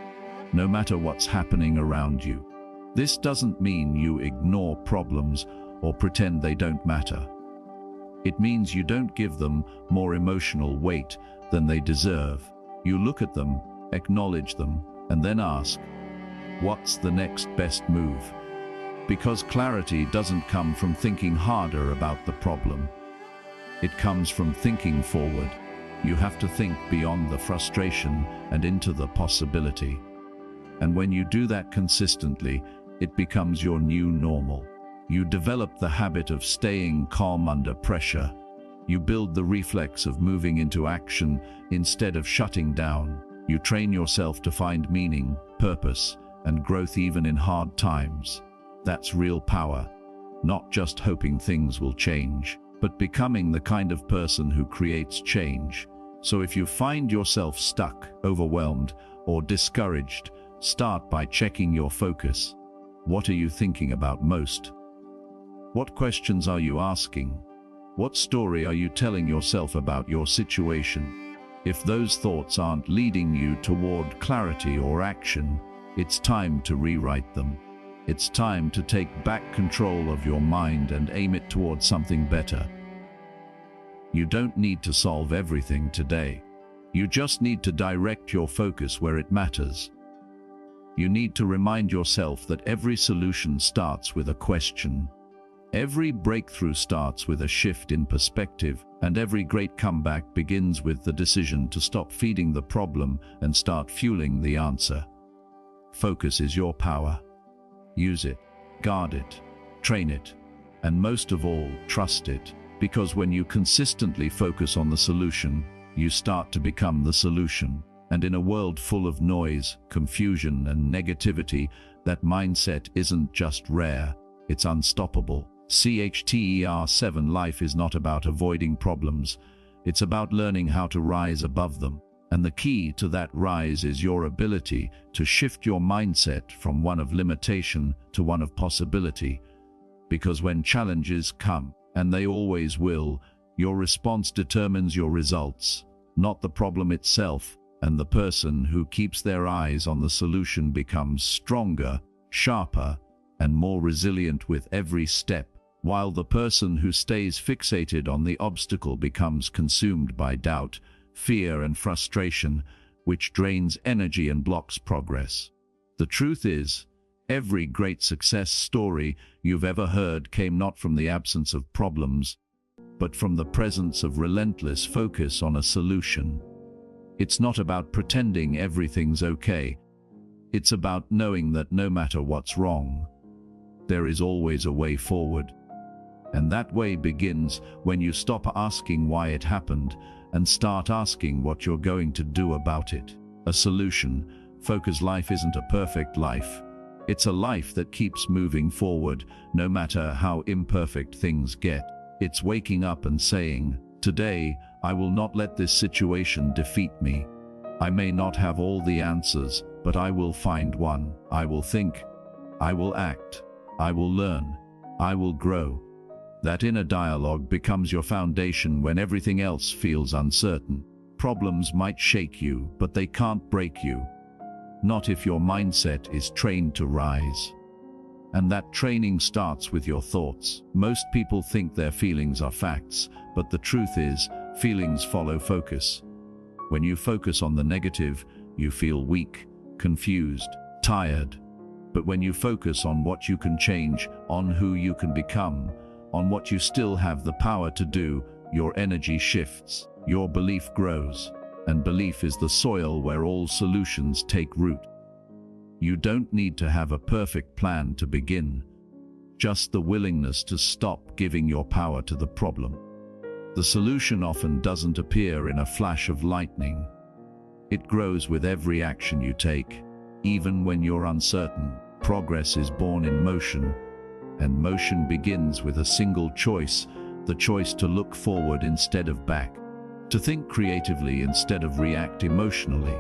no matter what's happening around you. This doesn't mean you ignore problems or pretend they don't matter. It means you don't give them more emotional weight than they deserve. You look at them, acknowledge them, and then ask, what's the next best move? Because clarity doesn't come from thinking harder about the problem. It comes from thinking forward. You have to think beyond the frustration and into the possibility. And when you do that consistently, it becomes your new normal. You develop the habit of staying calm under pressure. You build the reflex of moving into action instead of shutting down. You train yourself to find meaning, purpose, and growth even in hard times. That's real power, not just hoping things will change, but becoming the kind of person who creates change. So if you find yourself stuck, overwhelmed, or discouraged, start by checking your focus. What are you thinking about most? What questions are you asking? What story are you telling yourself about your situation? If those thoughts aren't leading you toward clarity or action, it's time to rewrite them. It's time to take back control of your mind and aim it towards something better. You don't need to solve everything today. You just need to direct your focus where it matters. You need to remind yourself that every solution starts with a question. Every breakthrough starts with a shift in perspective, and every great comeback begins with the decision to stop feeding the problem and start fueling the answer. Focus is your power. Use it, guard it, train it, and most of all, trust it. Because when you consistently focus on the solution, you start to become the solution. And in a world full of noise, confusion, and negativity, that mindset isn't just rare, it's unstoppable. CHTER 7 Life is not about avoiding problems, it's about learning how to rise above them. And the key to that rise is your ability to shift your mindset from one of limitation to one of possibility. Because when challenges come, and they always will, your response determines your results, not the problem itself. And the person who keeps their eyes on the solution becomes stronger, sharper, and more resilient with every step, while the person who stays fixated on the obstacle becomes consumed by doubt, fear, and frustration, which drains energy and blocks progress. The truth is, every great success story you've ever heard came not from the absence of problems, but from the presence of relentless focus on a solution. It's not about pretending everything's okay. It's about knowing that no matter what's wrong, there is always a way forward. And that way begins when you stop asking why it happened and start asking what you're going to do about it. A solution-focused life isn't a perfect life. It's a life that keeps moving forward, no matter how imperfect things get. It's waking up and saying, Today, I will not let this situation defeat me. I may not have all the answers, but I will find one. I will think. I will act. I will learn. I will grow. That inner dialogue becomes your foundation when everything else feels uncertain. Problems might shake you, but they can't break you. Not if your mindset is trained to rise. And that training starts with your thoughts. Most people think their feelings are facts, but the truth is, feelings follow focus. When you focus on the negative, you feel weak, confused, tired. But when you focus on what you can change, on who you can become, on what you still have the power to do, your energy shifts, your belief grows, and belief is the soil where all solutions take root. You don't need to have a perfect plan to begin, just the willingness to stop giving your power to the problem. The solution often doesn't appear in a flash of lightning. It grows with every action you take. Even when you're uncertain, progress is born in motion, and motion begins with a single choice, the choice to look forward instead of back, to think creatively instead of react emotionally,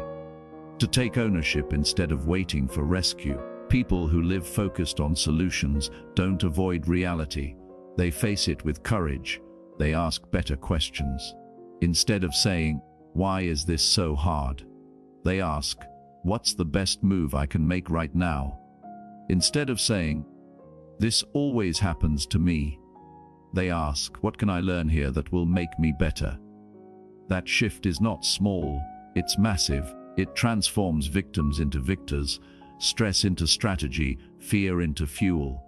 to take ownership instead of waiting for rescue. People who live focused on solutions don't avoid reality. They face it with courage. They ask better questions. Instead of saying, "Why is this so hard?" they ask, "What's the best move I can make right now?" Instead of saying, "This always happens to me," they ask, "What can I learn here that will make me better?" That shift is not small, it's massive. It transforms victims into victors, stress into strategy, fear into fuel.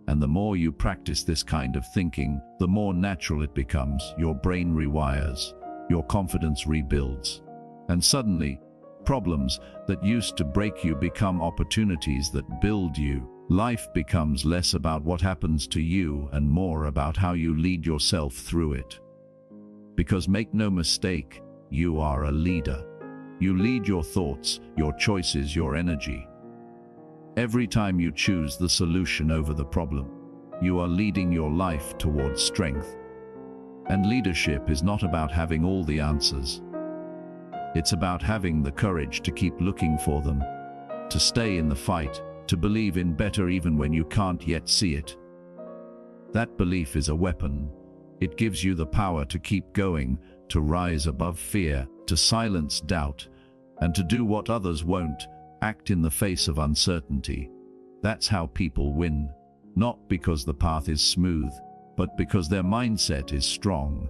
And the more you practice this kind of thinking, the more natural it becomes. Your brain rewires, your confidence rebuilds. And suddenly, problems that used to break you become opportunities that build you. Life becomes less about what happens to you and more about how you lead yourself through it. Because make no mistake, you are a leader. You lead your thoughts, your choices, your energy. Every time you choose the solution over the problem, you are leading your life towards strength. And leadership is not about having all the answers. It's about having the courage to keep looking for them, to stay in the fight, to believe in better even when you can't yet see it. That belief is a weapon. It gives you the power to keep going, to rise above fear, to silence doubt, and to do what others won't, act in the face of uncertainty. That's how people win. Not because the path is smooth, but because their mindset is strong.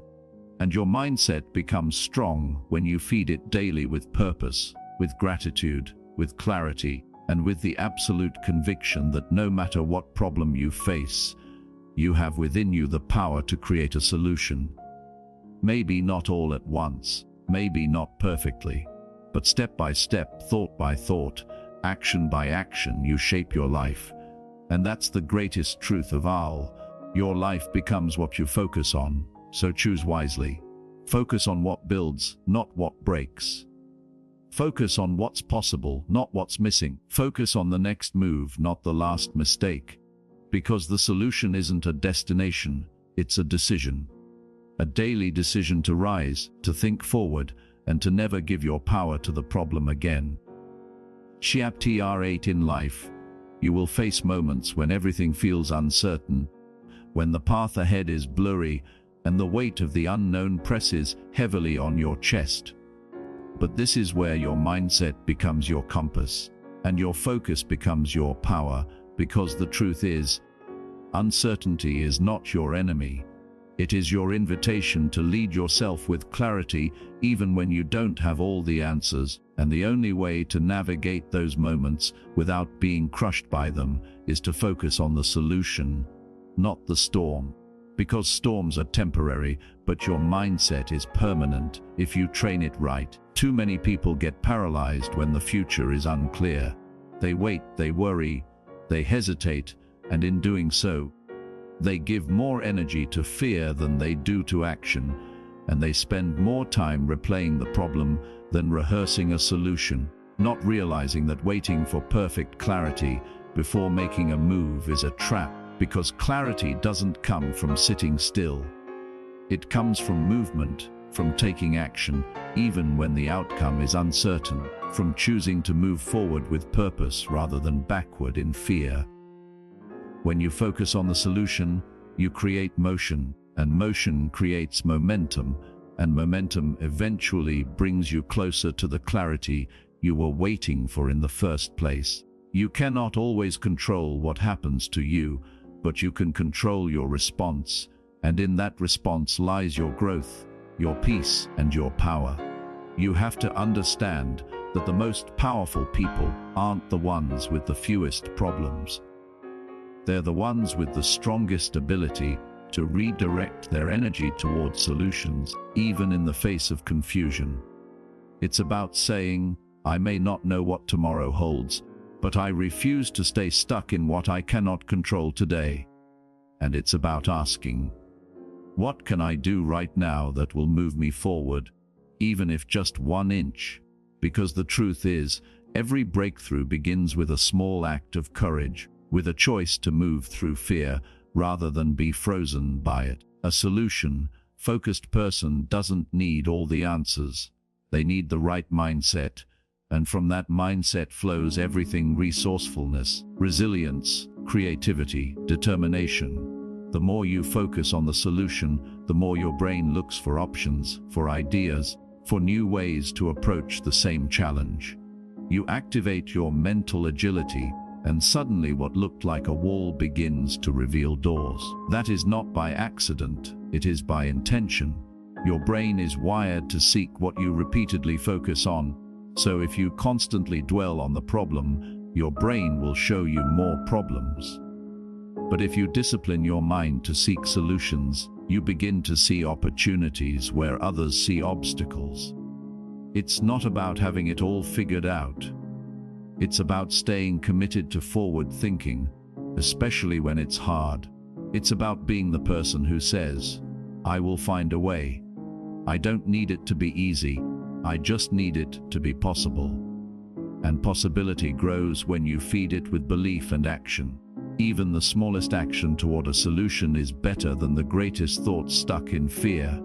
And your mindset becomes strong when you feed it daily with purpose, with gratitude, with clarity, and with the absolute conviction that no matter what problem you face, you have within you the power to create a solution. Maybe not all at once, maybe not perfectly, but step by step, thought by thought, action by action, you shape your life. And that's the greatest truth of all. Your life becomes what you focus on, so choose wisely. Focus on what builds, not what breaks. Focus on what's possible, not what's missing. Focus on the next move, not the last mistake. Because the solution isn't a destination, it's a decision. A daily decision to rise, to think forward, and to never give your power to the problem again. Chapter 8 in life. You will face moments when everything feels uncertain, when the path ahead is blurry, and the weight of the unknown presses heavily on your chest. But this is where your mindset becomes your compass, and your focus becomes your power, because the truth is, uncertainty is not your enemy. It is your invitation to lead yourself with clarity, even when you don't have all the answers, and the only way to navigate those moments without being crushed by them is to focus on the solution, not the storm. Because storms are temporary, but your mindset is permanent if you train it right. Too many people get paralyzed when the future is unclear. They wait, they worry, they hesitate, and in doing so, they give more energy to fear than they do to action, and they spend more time replaying the problem than rehearsing a solution, not realizing that waiting for perfect clarity before making a move is a trap, because clarity doesn't come from sitting still. It comes from movement, from taking action, even when the outcome is uncertain, from choosing to move forward with purpose rather than backward in fear. When you focus on the solution, you create motion, and motion creates momentum, and momentum eventually brings you closer to the clarity you were waiting for in the first place. You cannot always control what happens to you, but you can control your response, and in that response lies your growth, your peace, and your power. You have to understand that the most powerful people aren't the ones with the fewest problems. They're the ones with the strongest ability to redirect their energy towards solutions, even in the face of confusion. It's about saying, I may not know what tomorrow holds, but I refuse to stay stuck in what I cannot control today. And it's about asking, what can I do right now that will move me forward, even if just 1 inch? Because the truth is, every breakthrough begins with a small act of courage, with a choice to move through fear rather than be frozen by it. A solution-focused person doesn't need all the answers. They need the right mindset, and from that mindset flows everything: resourcefulness, resilience, creativity, determination. The more you focus on the solution, the more your brain looks for options, for ideas, for new ways to approach the same challenge. You activate your mental agility, and suddenly what looked like a wall begins to reveal doors. That is not by accident, it is by intention. Your brain is wired to seek what you repeatedly focus on, so if you constantly dwell on the problem, your brain will show you more problems. But if you discipline your mind to seek solutions, you begin to see opportunities where others see obstacles. It's not about having it all figured out. It's about staying committed to forward thinking, especially when it's hard. It's about being the person who says, I will find a way. I don't need it to be easy, I just need it to be possible. And possibility grows when you feed it with belief and action. Even the smallest action toward a solution is better than the greatest thought stuck in fear.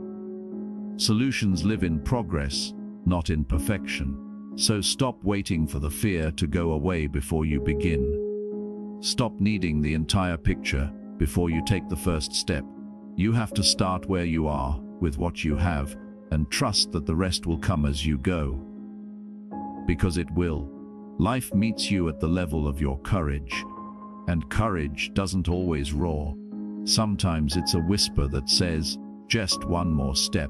Solutions live in progress, not in perfection. So stop waiting for the fear to go away before you begin. Stop needing the entire picture before you take the first step. You have to start where you are, with what you have, and trust that the rest will come as you go. Because it will. Life meets you at the level of your courage. And courage doesn't always roar. Sometimes it's a whisper that says, just one more step.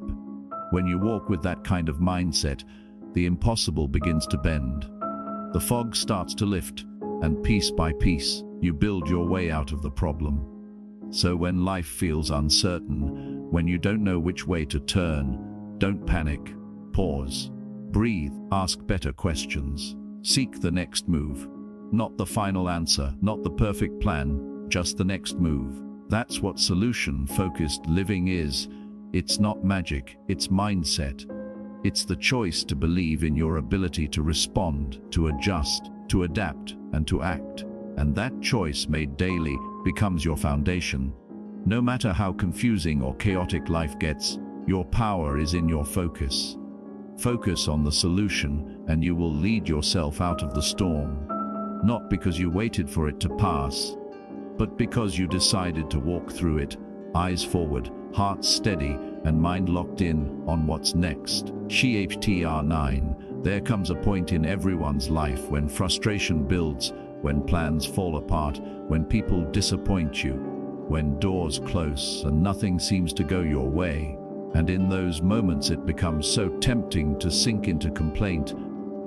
When you walk with that kind of mindset, the impossible begins to bend. The fog starts to lift, and piece by piece, you build your way out of the problem. So when life feels uncertain, when you don't know which way to turn, don't panic. Pause. Breathe. Ask better questions. Seek the next move. Not the final answer, not the perfect plan, just the next move. That's what solution-focused living is. It's not magic, it's mindset. It's the choice to believe in your ability to respond, to adjust, to adapt, and to act. And that choice made daily becomes your foundation. No matter how confusing or chaotic life gets, your power is in your focus. Focus on the solution, and you will lead yourself out of the storm. Not because you waited for it to pass, but because you decided to walk through it, eyes forward, heart steady, and mind locked in on what's next. Chapter 9. There comes a point in everyone's life when frustration builds, when plans fall apart, when people disappoint you, when doors close and nothing seems to go your way. And in those moments it becomes so tempting to sink into complaint,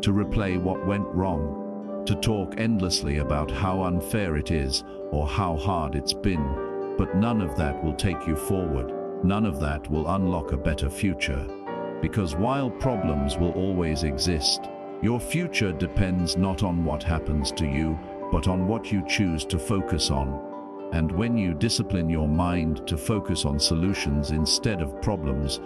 to replay what went wrong, to talk endlessly about how unfair it is or how hard it's been. But none of that will take you forward. None of that will unlock a better future. Because while problems will always exist, your future depends not on what happens to you, but on what you choose to focus on. And when you discipline your mind to focus on solutions instead of problems,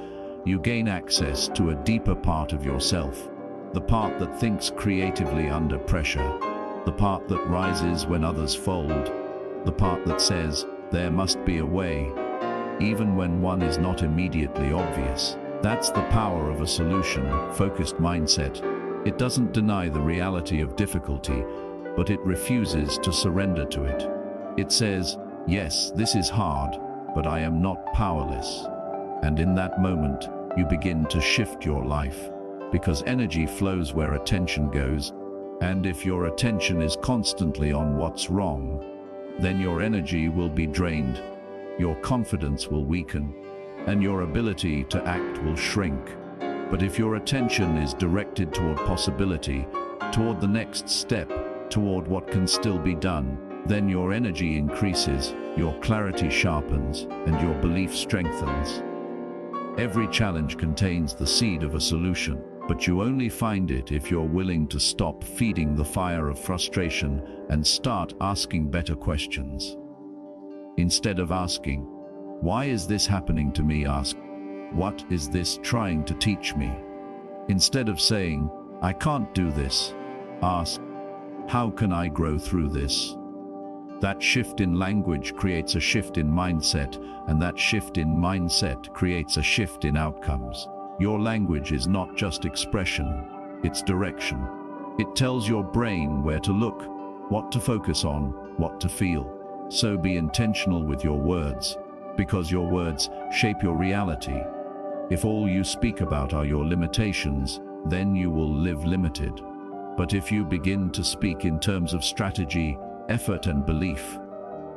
you gain access to a deeper part of yourself. The part that thinks creatively under pressure. The part that rises when others fold. The part that says, there must be a way. even when one is not immediately obvious. That's the power of a solution-focused mindset. It doesn't deny the reality of difficulty, but it refuses to surrender to it. It says, yes, this is hard, but I am not powerless. And in that moment, you begin to shift your life, because energy flows where attention goes, and if your attention is constantly on what's wrong, then your energy will be drained, your confidence will weaken, and your ability to act will shrink. But if your attention is directed toward possibility, toward the next step, toward what can still be done, then your energy increases, your clarity sharpens, and your belief strengthens. Every challenge contains the seed of a solution, but you only find it if you're willing to stop feeding the fire of frustration and start asking better questions. Instead of asking, why is this happening to me? Ask, what is this trying to teach me? Instead of saying, I can't do this, ask, how can I grow through this? That shift in language creates a shift in mindset, and that shift in mindset creates a shift in outcomes. Your language is not just expression, it's direction. It tells your brain where to look, what to focus on, what to feel. So be intentional with your words, because your words shape your reality. If all you speak about are your limitations, then you will live limited. But if you begin to speak in terms of strategy, effort and belief,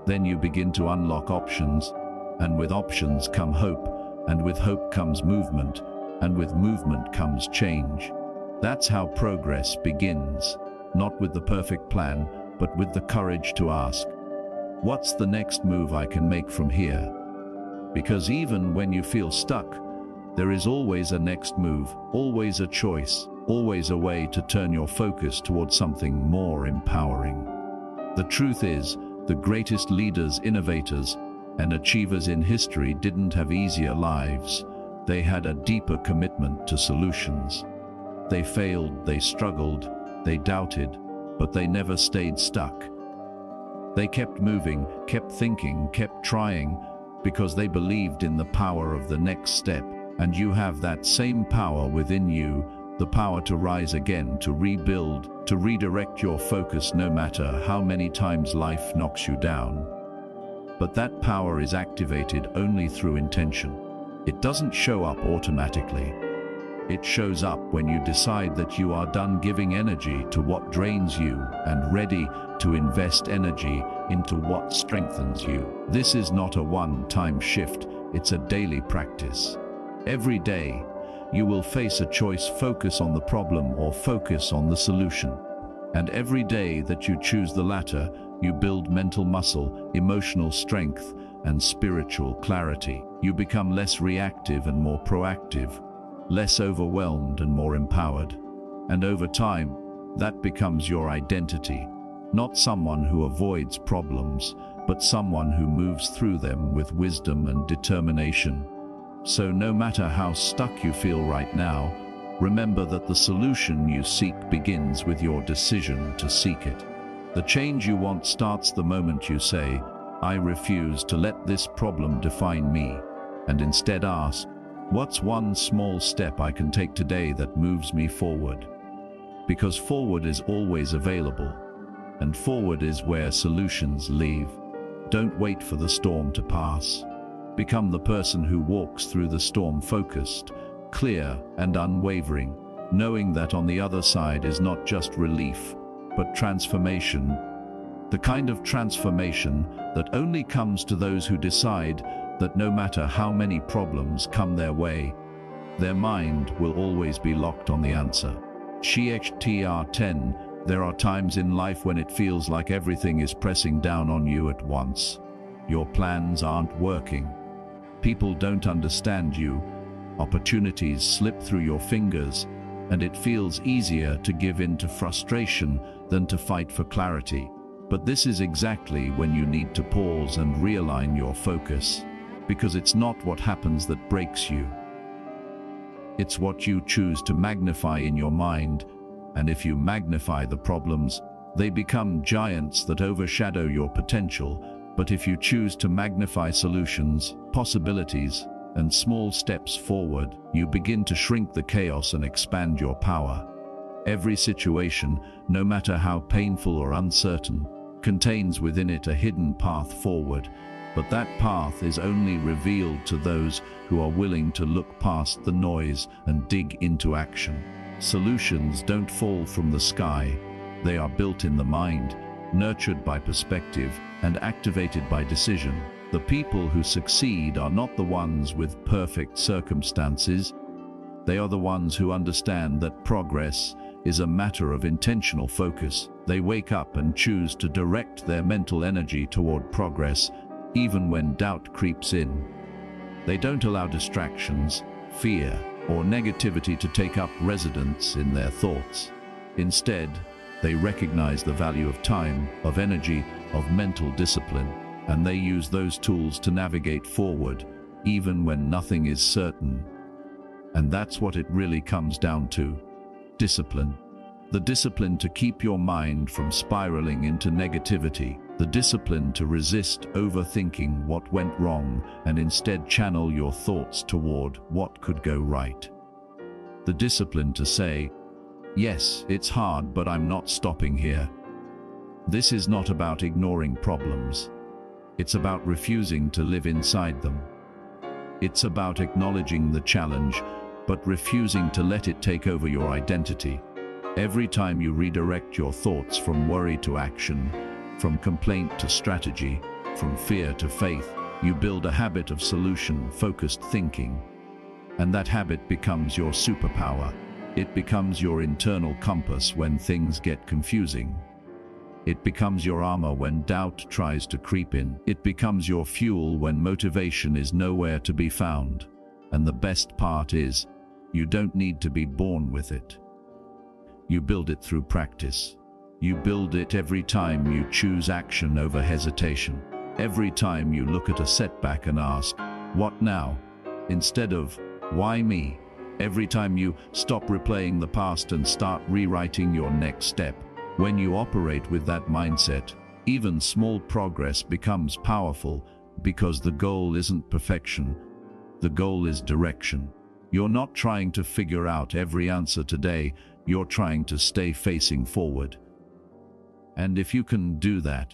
then you begin to unlock options, and with options come hope, and with hope comes movement, and with movement comes change. That's how progress begins, not with the perfect plan, but with the courage to ask, what's the next move I can make from here? Because even when you feel stuck, there is always a next move, always a choice, always a way to turn your focus towards something more empowering. The truth is, the greatest leaders, innovators, and achievers in history didn't have easier lives. They had a deeper commitment to solutions. They failed, they struggled, they doubted, but they never stayed stuck. They kept moving, kept thinking, kept trying, because they believed in the power of the next step. And you have that same power within you, the power to rise again, to rebuild, to redirect your focus no matter how many times life knocks you down. But that power is activated only through intention. It doesn't show up automatically. It shows up when you decide that you are done giving energy to what drains you and ready to invest energy into what strengthens you. This is not a one-time shift, it's a daily practice. Every day, you will face a choice: focus on the problem or focus on the solution. And every day that you choose the latter, you build mental muscle, emotional strength, and spiritual clarity. You become less reactive and more proactive, less overwhelmed and more empowered. And over time, that becomes your identity. Not someone who avoids problems, but someone who moves through them with wisdom and determination. So no matter how stuck you feel right now, remember that the solution you seek begins with your decision to seek it. The change you want starts the moment you say, I refuse to let this problem define me, and instead ask, what's one small step I can take today that moves me forward? Because forward is always available, and forward is where solutions live. Don't wait for the storm to pass. Become the person who walks through the storm focused, clear, and unwavering, knowing that on the other side is not just relief, but transformation. The kind of transformation that only comes to those who decide that no matter how many problems come their way, their mind will always be locked on the answer. CHTR 10. There are times in life when it feels like everything is pressing down on you at once. Your plans aren't working. People don't understand you. Opportunities slip through your fingers, and it feels easier to give in to frustration than to fight for clarity. But this is exactly when you need to pause and realign your focus, because it's not what happens that breaks you. It's what you choose to magnify in your mind, and if you magnify the problems, they become giants that overshadow your potential, But if you choose to magnify solutions, possibilities, and small steps forward, you begin to shrink the chaos and expand your power. Every situation, no matter how painful or uncertain, contains within it a hidden path forward, but that path is only revealed to those who are willing to look past the noise and dig into action. Solutions don't fall from the sky. They are built in the mind, nurtured by perspective, and activated by decision. The people who succeed are not the ones with perfect circumstances. They are the ones who understand that progress is a matter of intentional focus. They wake up and choose to direct their mental energy toward progress, even when doubt creeps in. They don't allow distractions, fear, or negativity to take up residence in their thoughts. Instead, they recognize the value of time, of energy, of mental discipline, and they use those tools to navigate forward, even when nothing is certain. And that's what it really comes down to: discipline. The discipline to keep your mind from spiraling into negativity. The discipline to resist overthinking what went wrong and instead channel your thoughts toward what could go right. The discipline to say, "Yes, it's hard, but I'm not stopping here." This is not about ignoring problems. It's about refusing to live inside them. It's about acknowledging the challenge, but refusing to let it take over your identity. Every time you redirect your thoughts from worry to action, from complaint to strategy, from fear to faith, you build a habit of solution-focused thinking. And that habit becomes your superpower. It becomes your internal compass when things get confusing. It becomes your armor when doubt tries to creep in. It becomes your fuel when motivation is nowhere to be found. And the best part is, you don't need to be born with it. You build it through practice. You build it every time you choose action over hesitation. Every time you look at a setback and ask, "What now?" instead of, "Why me?" Every time you stop replaying the past and start rewriting your next step. When you operate with that mindset, even small progress becomes powerful, because the goal isn't perfection. The goal is direction. You're not trying to figure out every answer today. You're trying to stay facing forward. And if you can do that,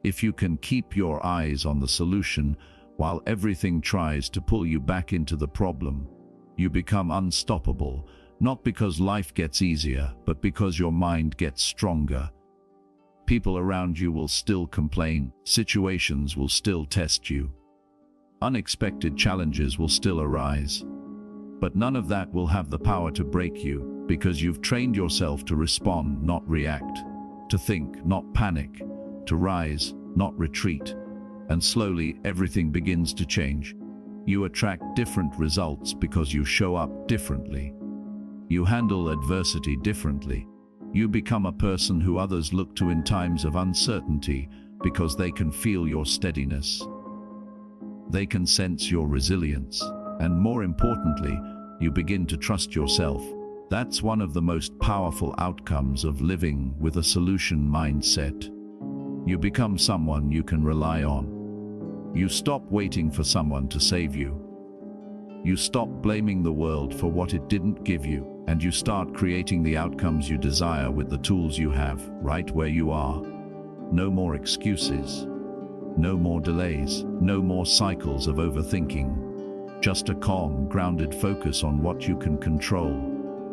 if you can keep your eyes on the solution while everything tries to pull you back into the problem, you become unstoppable, not because life gets easier, but because your mind gets stronger. People around you will still complain, situations will still test you, unexpected challenges will still arise. But none of that will have the power to break you, because you've trained yourself to respond, not react, to think, not panic, to rise, not retreat. And slowly, everything begins to change. You attract different results because you show up differently. You handle adversity differently. You become a person who others look to in times of uncertainty because they can feel your steadiness. They can sense your resilience. And more importantly, you begin to trust yourself. That's one of the most powerful outcomes of living with a solution mindset. You become someone you can rely on. You stop waiting for someone to save you. You stop blaming the world for what it didn't give you, and you start creating the outcomes you desire with the tools you have, right where you are. No more excuses. No more delays. No more cycles of overthinking. Just a calm, grounded focus on what you can control.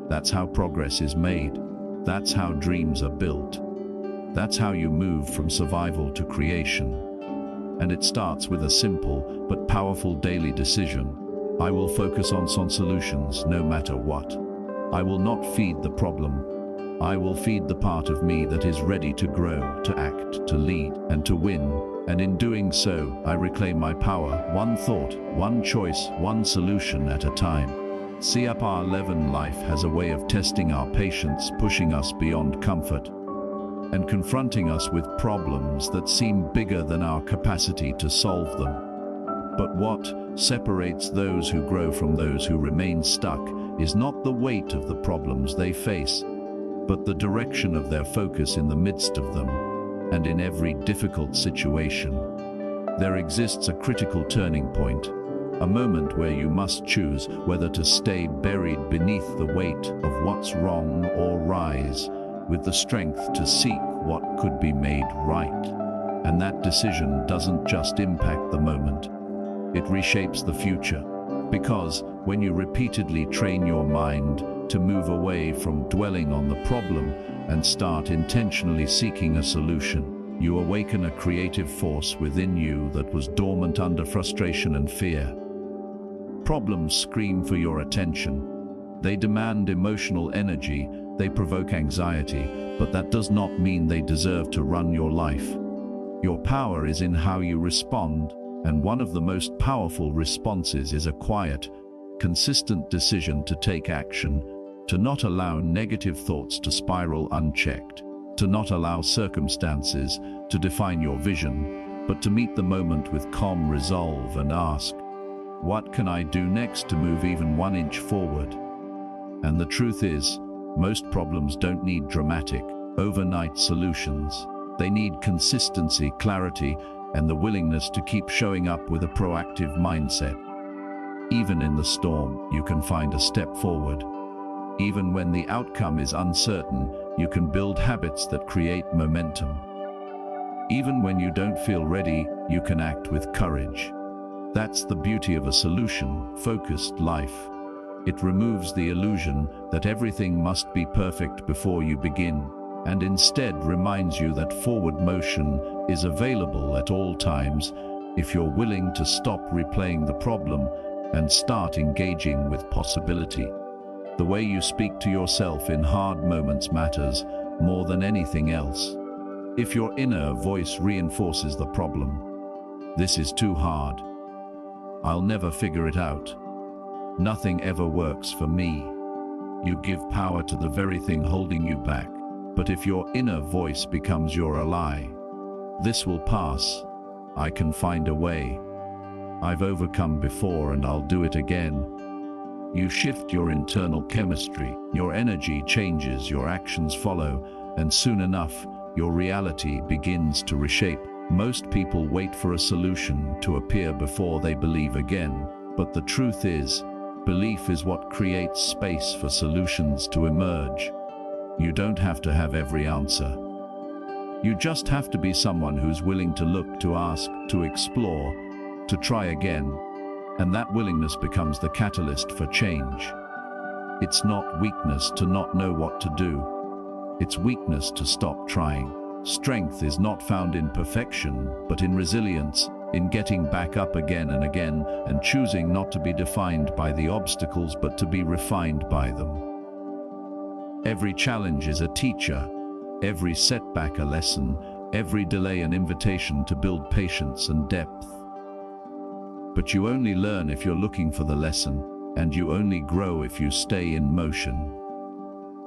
That's how progress is made. That's how dreams are built. That's how you move from survival to creation. And it starts with a simple but powerful daily decision. I will focus on solutions no matter what. I will not feed the problem. I will feed the part of me that is ready to grow, to act, to lead, and to win. And in doing so, I reclaim my power, one thought, one choice, one solution at a time. CAPR 11 life has a way of testing our patience, pushing us beyond comfort, and confronting us with problems that seem bigger than our capacity to solve them. But what separates those who grow from those who remain stuck is not the weight of the problems they face, but the direction of their focus in the midst of them. and in every difficult situation, there exists a critical turning point, a moment where you must choose whether to stay buried beneath the weight of what's wrong or rise with the strength to seek what could be made right. And that decision doesn't just impact the moment, it reshapes the future. Because when you repeatedly train your mind to move away from dwelling on the problem and start intentionally seeking a solution, you awaken a creative force within you that was dormant under frustration and fear. Problems scream for your attention. They demand emotional energy, they provoke anxiety, but that does not mean they deserve to run your life. Your power is in how you respond, and one of the most powerful responses is a quiet, consistent decision to take action, to not allow negative thoughts to spiral unchecked, to not allow circumstances to define your vision, but to meet the moment with calm resolve and ask, what can I do next to move even 1 inch forward? And the truth is, most problems don't need dramatic, overnight solutions. They need consistency, clarity, and the willingness to keep showing up with a proactive mindset. Even in the storm, you can find a step forward. Even when the outcome is uncertain, you can build habits that create momentum. Even when you don't feel ready, you can act with courage. That's the beauty of a solution-focused life. It removes the illusion that everything must be perfect before you begin, and instead reminds you that forward motion is available at all times if you're willing to stop replaying the problem and start engaging with possibility. The way you speak to yourself in hard moments matters more than anything else. If your inner voice reinforces the problem, "This is too hard. I'll never figure it out. Nothing ever works for me," you give power to the very thing holding you back. But if your inner voice becomes your ally, "This will pass. I can find a way. I've overcome before and I'll do it again," you shift your internal chemistry, your energy changes, your actions follow, and soon enough, your reality begins to reshape. Most people wait for a solution to appear before they believe again, but the truth is, belief is what creates space for solutions to emerge. You don't have to have every answer. You just have to be someone who's willing to look, to ask, to explore, to try again, and that willingness becomes the catalyst for change. It's not weakness to not know what to do. It's weakness to stop trying. Strength is not found in perfection, but in resilience, in getting back up again and again, and choosing not to be defined by the obstacles but to be refined by them. Every challenge is a teacher, every setback a lesson, every delay an invitation to build patience and depth. But you only learn if you're looking for the lesson, and you only grow if you stay in motion.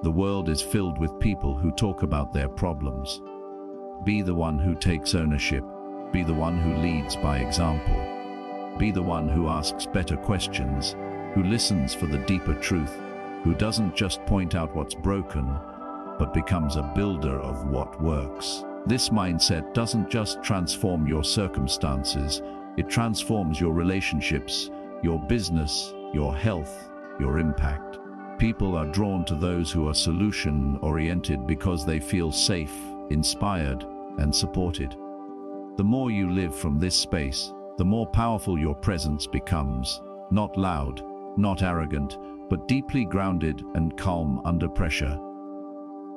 The world is filled with people who talk about their problems. Be the one who takes ownership. Be the one who leads by example. Be the one who asks better questions, who listens for the deeper truth, who doesn't just point out what's broken, but becomes a builder of what works. This mindset doesn't just transform your circumstances, it transforms your relationships, your business, your health, your impact. People are drawn to those who are solution-oriented because they feel safe, inspired, and supported. The more you live from this space, the more powerful your presence becomes. Not loud, not arrogant, but deeply grounded and calm under pressure.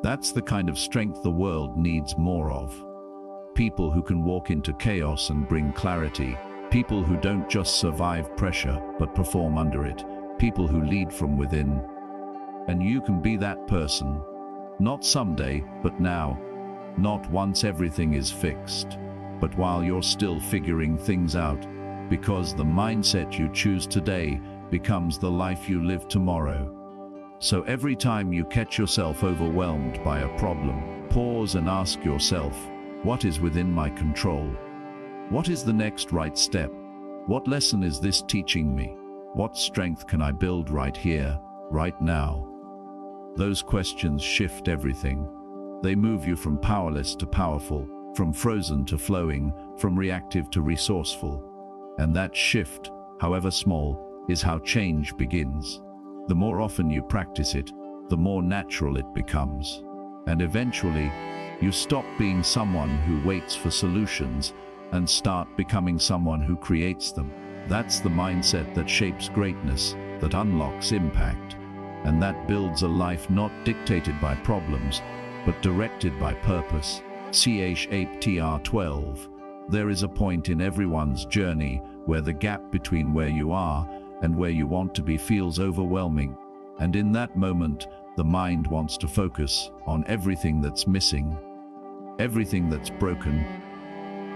That's the kind of strength the world needs more of. People who can walk into chaos and bring clarity. People who don't just survive pressure, but perform under it. People who lead from within. And you can be that person. Not someday, but now. Not once everything is fixed, but while you're still figuring things out, because the mindset you choose today becomes the life you live tomorrow. So every time you catch yourself overwhelmed by a problem, pause and ask yourself, what is within my control? What is the next right step? What lesson is this teaching me? What strength can I build right here, right now? Those questions shift everything. They move you from powerless to powerful, from frozen to flowing, from reactive to resourceful. And that shift, however small, is how change begins. The more often you practice it, the more natural it becomes. And eventually, you stop being someone who waits for solutions and start becoming someone who creates them. That's the mindset that shapes greatness, that unlocks impact, and that builds a life not dictated by problems, but directed by purpose. Ch8tr 12. There is a point in everyone's journey where the gap between where you are and where you want to be feels overwhelming, and in that moment, the mind wants to focus on everything that's missing, everything that's broken,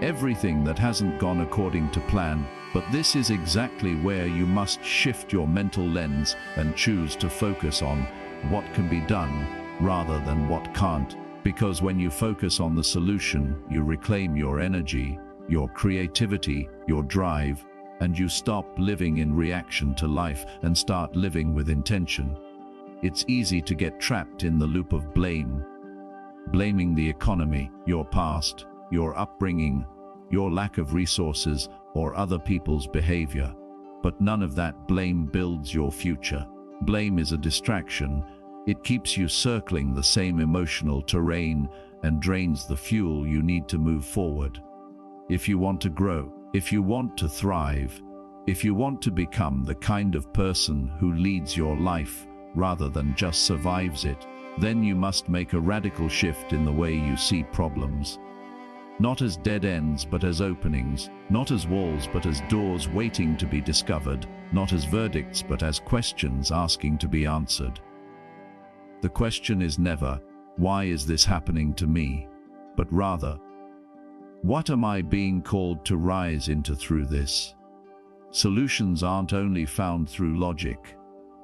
everything that hasn't gone according to plan. But this is exactly where you must shift your mental lens and choose to focus on what can be done rather than what can't. Because when you focus on the solution, you reclaim your energy, your creativity, your drive, and you stop living in reaction to life and start living with intention. It's easy to get trapped in the loop of blame. Blaming the economy, your past, your upbringing, your lack of resources, or other people's behavior. But none of that blame builds your future. Blame is a distraction. It keeps you circling the same emotional terrain and drains the fuel you need to move forward. If you want to grow, if you want to thrive, if you want to become the kind of person who leads your life rather than just survives it, then you must make a radical shift in the way you see problems. Not as dead ends, but as openings. Not as walls, but as doors waiting to be discovered. Not as verdicts, but as questions asking to be answered. The question is never, why is this happening to me? But rather, what am I being called to rise into through this? Solutions aren't only found through logic.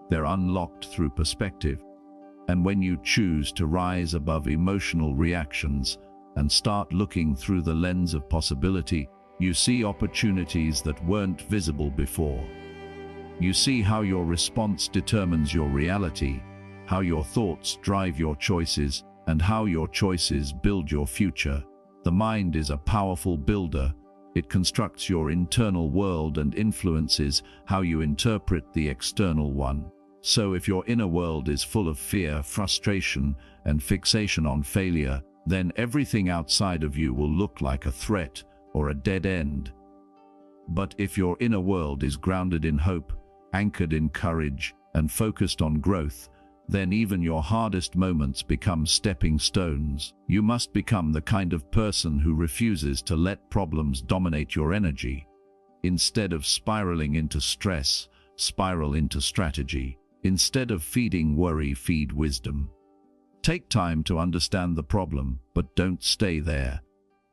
They're unlocked through perspective. And when you choose to rise above emotional reactions and start looking through the lens of possibility, you see opportunities that weren't visible before. You see how your response determines your reality, how your thoughts drive your choices, and how your choices build your future. The mind is a powerful builder. It constructs your internal world and influences how you interpret the external one. So if your inner world is full of fear, frustration, and fixation on failure, then everything outside of you will look like a threat or a dead end. But if your inner world is grounded in hope, anchored in courage, and focused on growth, then even your hardest moments become stepping stones. You must become the kind of person who refuses to let problems dominate your energy. Instead of spiraling into stress, spiral into strategy. Instead of feeding worry, feed wisdom. Take time to understand the problem, but don't stay there.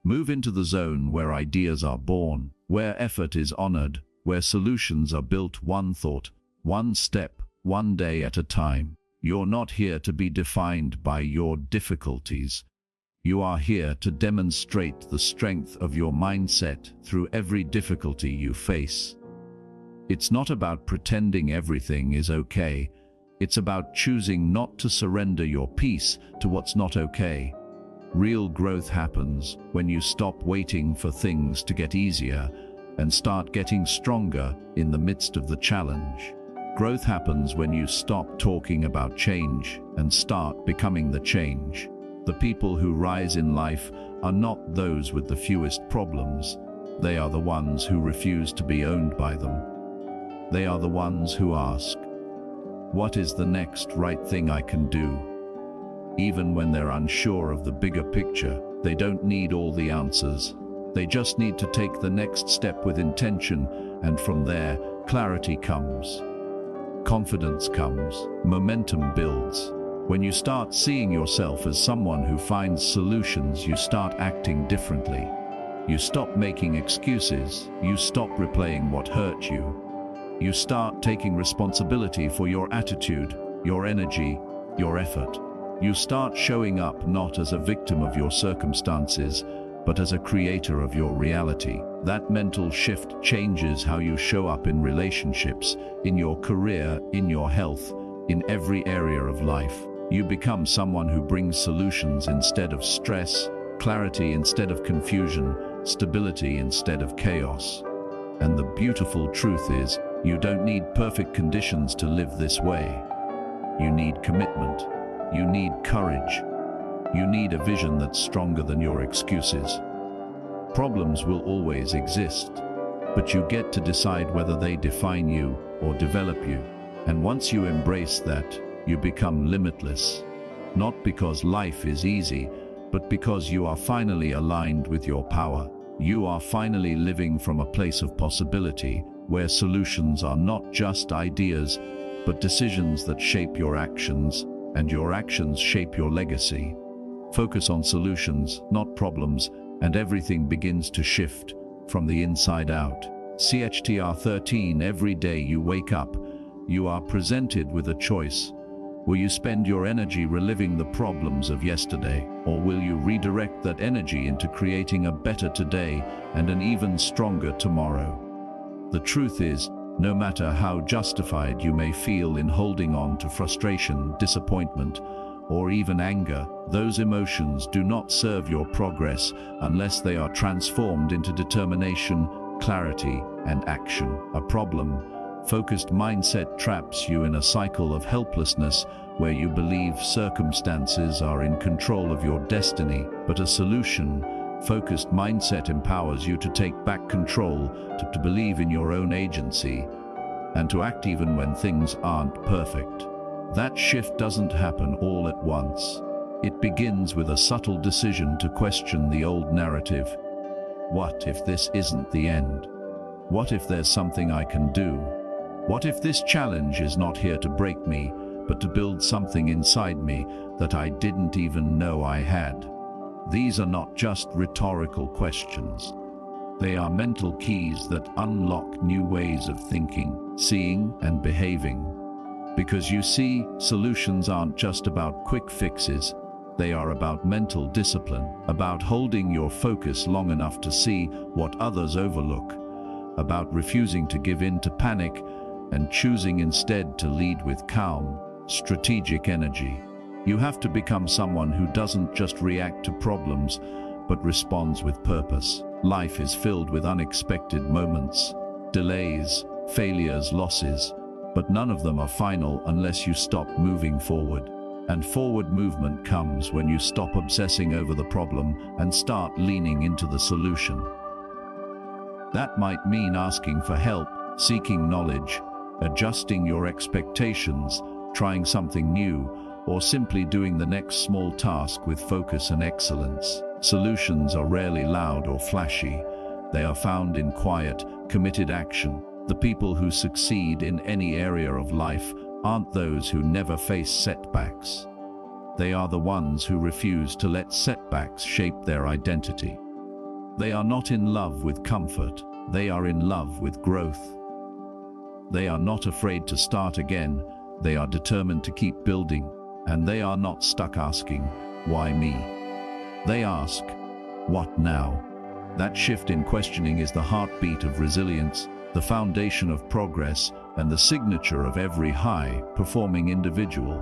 Move into the zone where ideas are born, where effort is honored, where solutions are built one thought, one step, one day at a time. You're not here to be defined by your difficulties. You are here to demonstrate the strength of your mindset through every difficulty you face. It's not about pretending everything is okay. It's about choosing not to surrender your peace to what's not okay. Real growth happens when you stop waiting for things to get easier and start getting stronger in the midst of the challenge. Growth happens when you stop talking about change and start becoming the change. The people who rise in life are not those with the fewest problems. They are the ones who refuse to be owned by them. They are the ones who ask, what is the next right thing I can do? Even when they're unsure of the bigger picture, they don't need all the answers. They just need to take the next step with intention, and from there, clarity comes. Confidence comes. Momentum builds. When you start seeing yourself as someone who finds solutions, you start acting differently. You stop making excuses. You stop replaying what hurt you. You start taking responsibility for your attitude, your energy, your effort. You start showing up not as a victim of your circumstances, but as a creator of your reality. That mental shift changes how you show up in relationships, in your career, in your health, in every area of life. You become someone who brings solutions instead of stress, clarity instead of confusion, stability instead of chaos. And the beautiful truth is, you don't need perfect conditions to live this way. You need commitment. You need courage. You need a vision that's stronger than your excuses. Problems will always exist, but you get to decide whether they define you or develop you. And once you embrace that, you become limitless. Not because life is easy, but because you are finally aligned with your power. You are finally living from a place of possibility, where solutions are not just ideas, but decisions that shape your actions, and your actions shape your legacy. Focus on solutions, not problems, and everything begins to shift from the inside out. CHTR 13. Every day you wake up, you are presented with a choice. Will you spend your energy reliving the problems of yesterday, or will you redirect that energy into creating a better today and an even stronger tomorrow? The truth is, no matter how justified you may feel in holding on to frustration, disappointment, or even anger, those emotions do not serve your progress unless they are transformed into determination, clarity, and action. A problem-focused mindset traps you in a cycle of helplessness where you believe circumstances are in control of your destiny, but a solution-focused mindset empowers you to take back control, to believe in your own agency, and to act even when things aren't perfect. That shift doesn't happen all at once. It begins with a subtle decision to question the old narrative. What if this isn't the end? What if there's something I can do? What if this challenge is not here to break me, but to build something inside me that I didn't even know I had? These are not just rhetorical questions. They are mental keys that unlock new ways of thinking, seeing, and behaving. Because you see, solutions aren't just about quick fixes. They are about mental discipline, about holding your focus long enough to see what others overlook, about refusing to give in to panic and choosing instead to lead with calm, strategic energy. You have to become someone who doesn't just react to problems, but responds with purpose. Life is filled with unexpected moments, delays, failures, losses, but none of them are final unless you stop moving forward. And forward movement comes when you stop obsessing over the problem and start leaning into the solution. That might mean asking for help, seeking knowledge, adjusting your expectations, trying something new, or simply doing the next small task with focus and excellence. Solutions are rarely loud or flashy. They are found in quiet, committed action. The people who succeed in any area of life aren't those who never face setbacks. They are the ones who refuse to let setbacks shape their identity. They are not in love with comfort. They are in love with growth. They are not afraid to start again. They are determined to keep building. And they are not stuck asking, "Why me?" They ask, "What now?" That shift in questioning is the heartbeat of resilience, the foundation of progress, and the signature of every high-performing individual.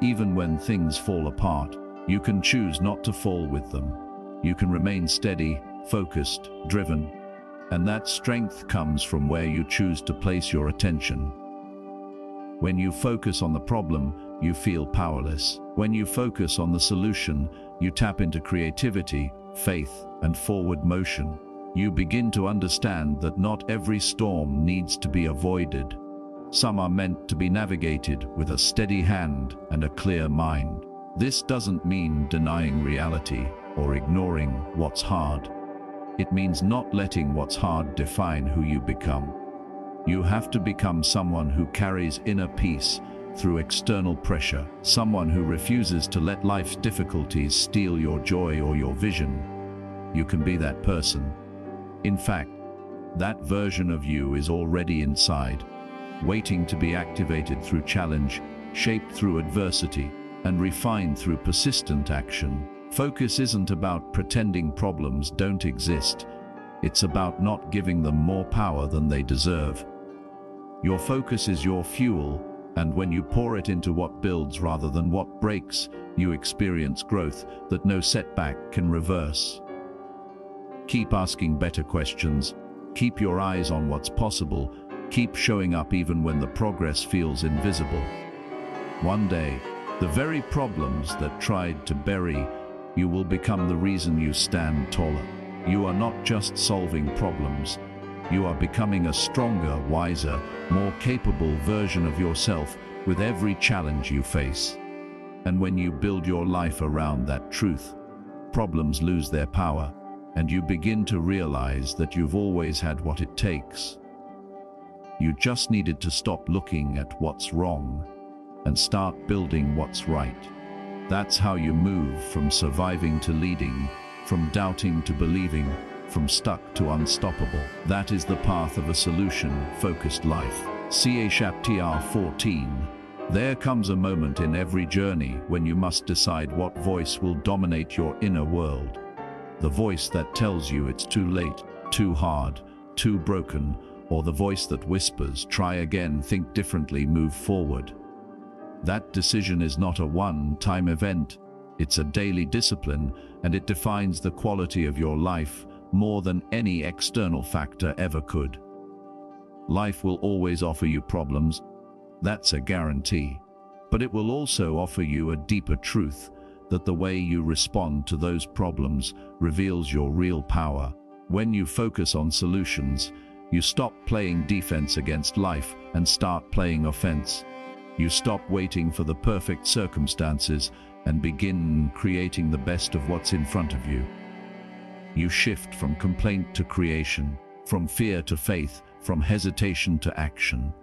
Even when things fall apart, you can choose not to fall with them. You can remain steady, focused, driven, and that strength comes from where you choose to place your attention. When you focus on the problem, you feel powerless. When you focus on the solution, you tap into creativity, faith, and forward motion. You begin to understand that not every storm needs to be avoided. Some are meant to be navigated with a steady hand and a clear mind. This doesn't mean denying reality or ignoring what's hard. It means not letting what's hard define who you become. You have to become someone who carries inner peace through external pressure, someone who refuses to let life's difficulties steal your joy or your vision. You can be that person. In fact, that version of you is already inside, waiting to be activated through challenge, shaped through adversity, and refined through persistent action. Focus isn't about pretending problems don't exist. It's about not giving them more power than they deserve. Your focus is your fuel, and when you pour it into what builds rather than what breaks, you experience growth that no setback can reverse. Keep asking better questions. Keep your eyes on what's possible. Keep showing up even when the progress feels invisible. One day, the very problems that tried to bury you will become the reason you stand taller. You are not just solving problems. You are becoming a stronger, wiser, more capable version of yourself with every challenge you face. And when you build your life around that truth, problems lose their power, and you begin to realize that you've always had what it takes. You just needed to stop looking at what's wrong and start building what's right. That's how you move from surviving to leading, from doubting to believing, from stuck to unstoppable. That is the path of a solution-focused life. Chapter 14. There comes a moment in every journey when you must decide what voice will dominate your inner world. The voice that tells you it's too late, too hard, too broken, or the voice that whispers, try again, think differently, move forward. That decision is not a one-time event. It's a daily discipline, and it defines the quality of your life more than any external factor ever could. Life will always offer you problems. That's a guarantee. But it will also offer you a deeper truth, that the way you respond to those problems reveals your real power. When you focus on solutions, you stop playing defense against life and start playing offense. You stop waiting for the perfect circumstances and begin creating the best of what's in front of you. You shift from complaint to creation, from fear to faith, from hesitation to action.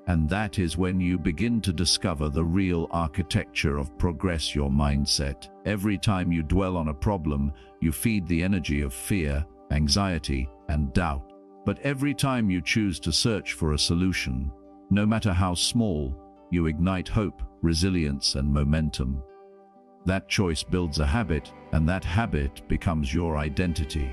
And that is when you begin to discover the real architecture of progress, your mindset. Every time you dwell on a problem, you feed the energy of fear, anxiety, and doubt. But every time you choose to search for a solution, no matter how small, you ignite hope, resilience, and momentum. That choice builds a habit, and that habit becomes your identity.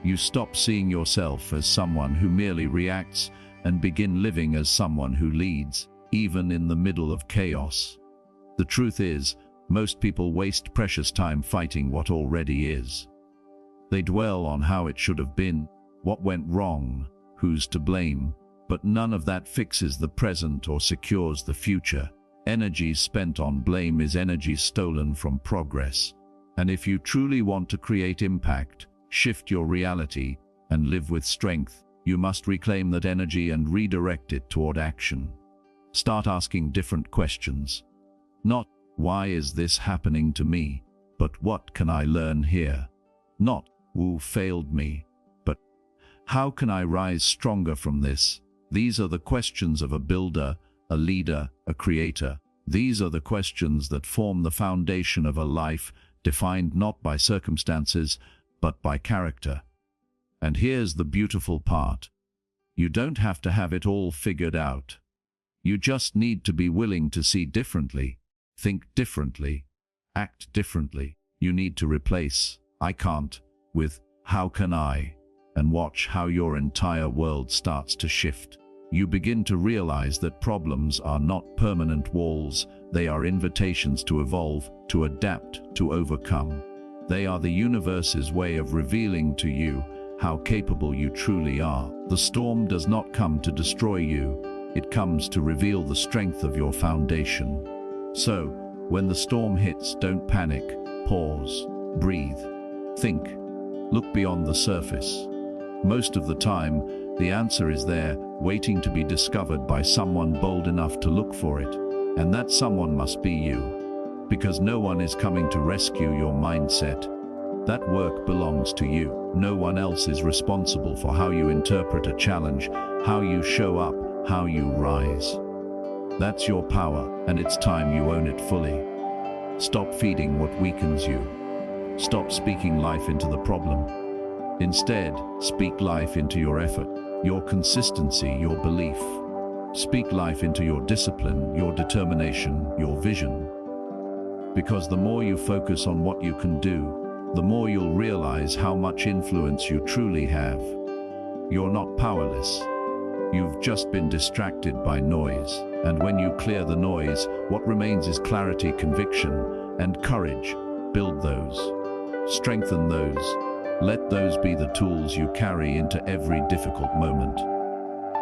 You stop seeing yourself as someone who merely reacts and begin living as someone who leads, even in the middle of chaos. The truth is, most people waste precious time fighting what already is. They dwell on how it should have been, what went wrong, who's to blame, but none of that fixes the present or secures the future. Energy spent on blame is energy stolen from progress. And if you truly want to create impact, shift your reality, and live with strength, you must reclaim that energy and redirect it toward action. Start asking different questions. Not, why is this happening to me? But what can I learn here? Not, who failed me? But, how can I rise stronger from this? These are the questions of a builder, a leader, a creator. These are the questions that form the foundation of a life defined not by circumstances, but by character. And here's the beautiful part. You don't have to have it all figured out. You just need to be willing to see differently, think differently, act differently. You need to replace "I can't" with "how can I?" and watch how your entire world starts to shift. You begin to realize that problems are not permanent walls. They are invitations to evolve, to adapt, to overcome. They are the universe's way of revealing to you how capable you truly are. The storm does not come to destroy you. It comes to reveal the strength of your foundation. So, when the storm hits, don't panic. Pause, breathe, think, look beyond the surface. Most of the time, the answer is there, waiting to be discovered by someone bold enough to look for it. And that someone must be you. Because no one is coming to rescue your mindset. That work belongs to you. No one else is responsible for how you interpret a challenge, how you show up, how you rise. That's your power, and it's time you own it fully. Stop feeding what weakens you. Stop speaking life into the problem. Instead, speak life into your effort, your consistency, your belief. Speak life into your discipline, your determination, your vision. Because the more you focus on what you can do, the more you'll realize how much influence you truly have. You're not powerless. You've just been distracted by noise. And when you clear the noise, what remains is clarity, conviction, and courage. Build those. Strengthen those. Let those be the tools you carry into every difficult moment.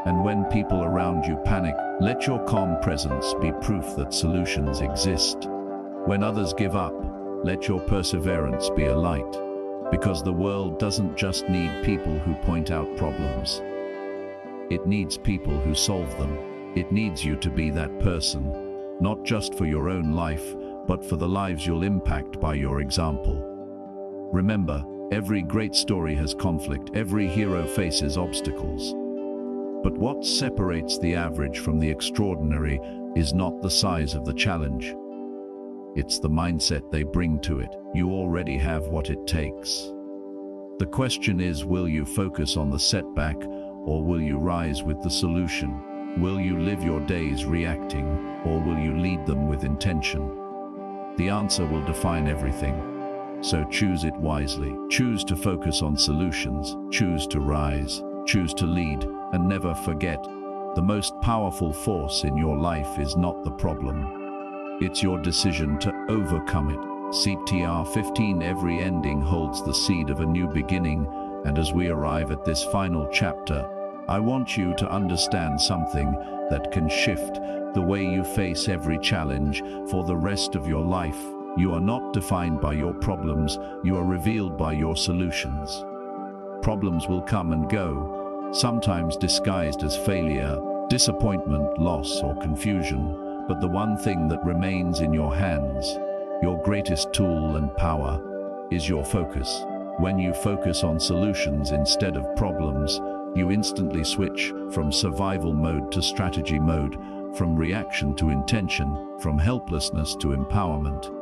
And when people around you panic, let your calm presence be proof that solutions exist. When others give up, let your perseverance be a light. Because the world doesn't just need people who point out problems. It needs people who solve them. It needs you to be that person, not just for your own life, but for the lives you'll impact by your example. Remember, every great story has conflict, every hero faces obstacles. But what separates the average from the extraordinary is not the size of the challenge. It's the mindset they bring to it. You already have what it takes. The question is, will you focus on the setback, or will you rise with the solution? Will you live your days reacting, or will you lead them with intention? The answer will define everything. So choose it wisely. Choose to focus on solutions. Choose to rise. Choose to lead. And never forget, the most powerful force in your life is not the problem. It's your decision to overcome it. CTR 15. Every ending holds the seed of a new beginning, and as we arrive at this final chapter, I want you to understand something that can shift the way you face every challenge for the rest of your life. You are not defined by your problems, you are revealed by your solutions. Problems will come and go, sometimes disguised as failure, disappointment, loss, or confusion, but the one thing that remains in your hands, your greatest tool and power, is your focus. When you focus on solutions instead of problems, you instantly switch from survival mode to strategy mode, from reaction to intention, from helplessness to empowerment.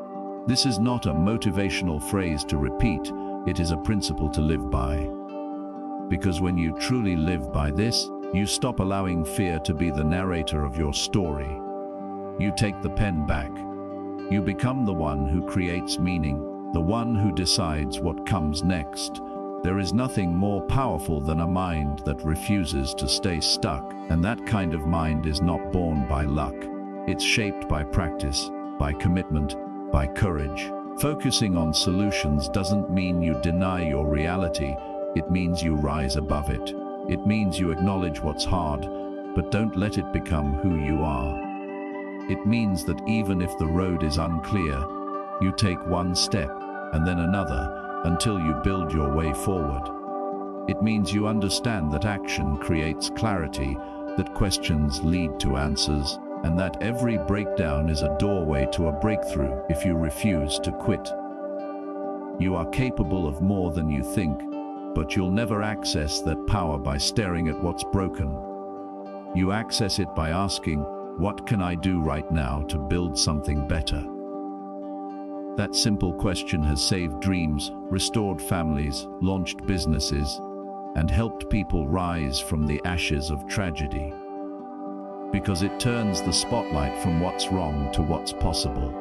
This is not a motivational phrase to repeat, it is a principle to live by. Because when you truly live by this, you stop allowing fear to be the narrator of your story. You take the pen back. You become the one who creates meaning, the one who decides what comes next. There is nothing more powerful than a mind that refuses to stay stuck, and that kind of mind is not born by luck. It's shaped by practice, by commitment, by courage. Focusing on solutions doesn't mean you deny your reality, it means you rise above it. It means you acknowledge what's hard, but don't let it become who you are. It means that even if the road is unclear, you take one step and then another until you build your way forward. It means you understand that action creates clarity, that questions lead to answers, and that every breakdown is a doorway to a breakthrough if you refuse to quit. You are capable of more than you think, but you'll never access that power by staring at what's broken. You access it by asking, what can I do right now to build something better? That simple question has saved dreams, restored families, launched businesses, and helped people rise from the ashes of tragedy. Because it turns the spotlight from what's wrong to what's possible.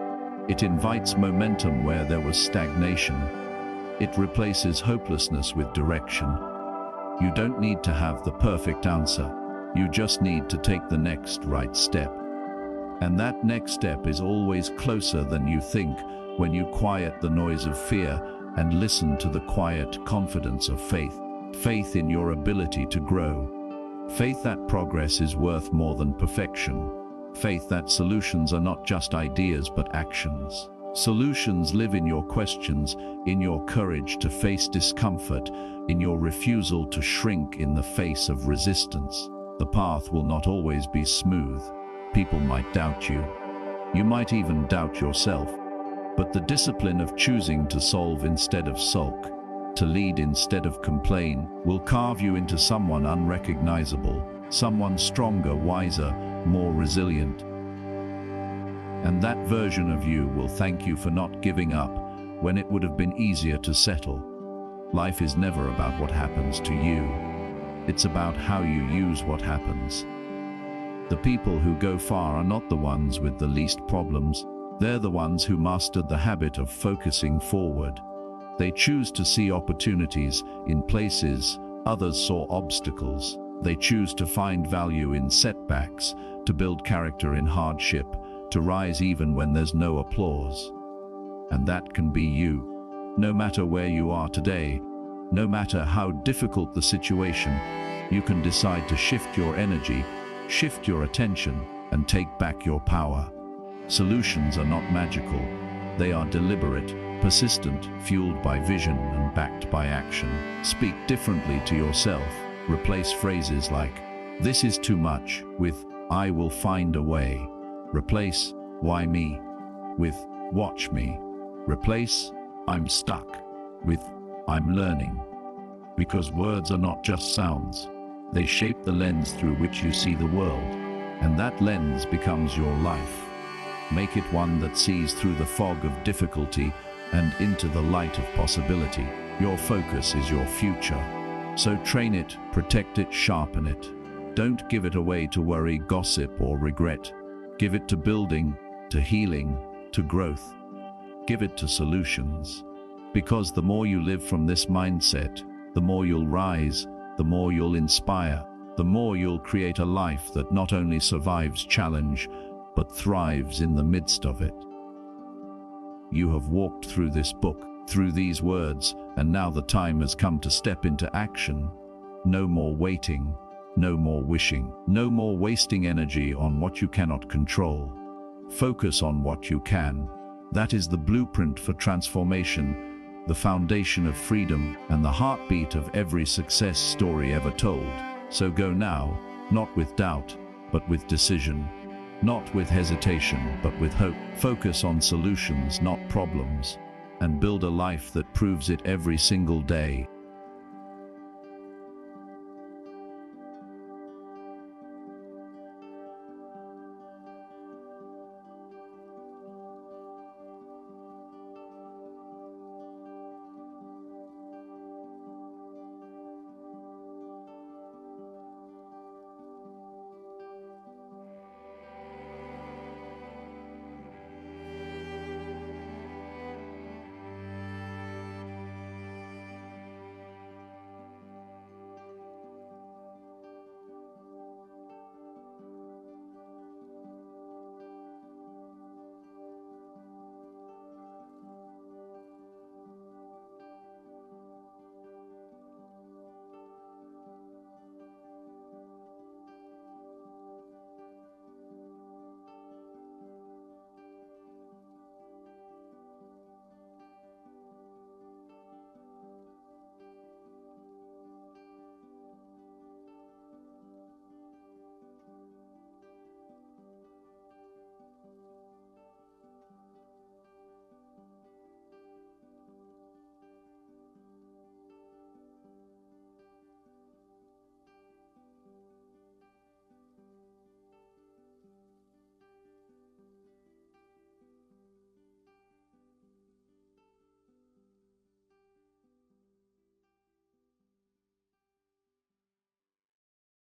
It invites momentum where there was stagnation. It replaces hopelessness with direction. You don't need to have the perfect answer. You just need to take the next right step. And that next step is always closer than you think when you quiet the noise of fear and listen to the quiet confidence of faith. Faith in your ability to grow. Faith that progress is worth more than perfection. Faith that solutions are not just ideas but actions. Solutions live in your questions, in your courage to face discomfort, in your refusal to shrink in the face of resistance. The path will not always be smooth. People might doubt you. You might even doubt yourself. But the discipline of choosing to solve instead of sulk, to lead instead of complain, will carve you into someone unrecognizable, someone stronger, wiser, more resilient. And that version of you will thank you for not giving up when it would have been easier to settle. Life is never about what happens to you. It's about how you use what happens. The people who go far are not the ones with the least problems. They're the ones who mastered the habit of focusing forward. They choose to see opportunities in places others saw obstacles. They choose to find value in setbacks, to build character in hardship, to rise even when there's no applause. and that can be you. No matter where you are today, no matter how difficult the situation, you can decide to shift your energy, shift your attention, and take back your power. Solutions are not magical. They are deliberate, persistent, fueled by vision and backed by action. Speak differently to yourself. Replace phrases like, "This is too much," with, "I will find a way." Replace, "Why me?" with, "Watch me." Replace, "I'm stuck," with, "I'm learning." Because words are not just sounds. They shape the lens through which you see the world, and that lens becomes your life. Make it one that sees through the fog of difficulty and into the light of possibility. Your focus is your future. So train it, protect it, sharpen it. Don't give it away to worry, gossip, or regret. Give it to building, to healing, to growth. Give it to solutions. Because the more you live from this mindset, the more you'll rise, the more you'll inspire, the more you'll create a life that not only survives challenge, but thrives in the midst of it. You have walked through this book, through these words, and now the time has come to step into action. No more waiting, no more wishing, no more wasting energy on what you cannot control. Focus on what you can. That is the blueprint for transformation, the foundation of freedom, and the heartbeat of every success story ever told. So go now, not with doubt, but with decision. Not with hesitation, but with hope. Focus on solutions, not problems, and build a life that proves it every single day.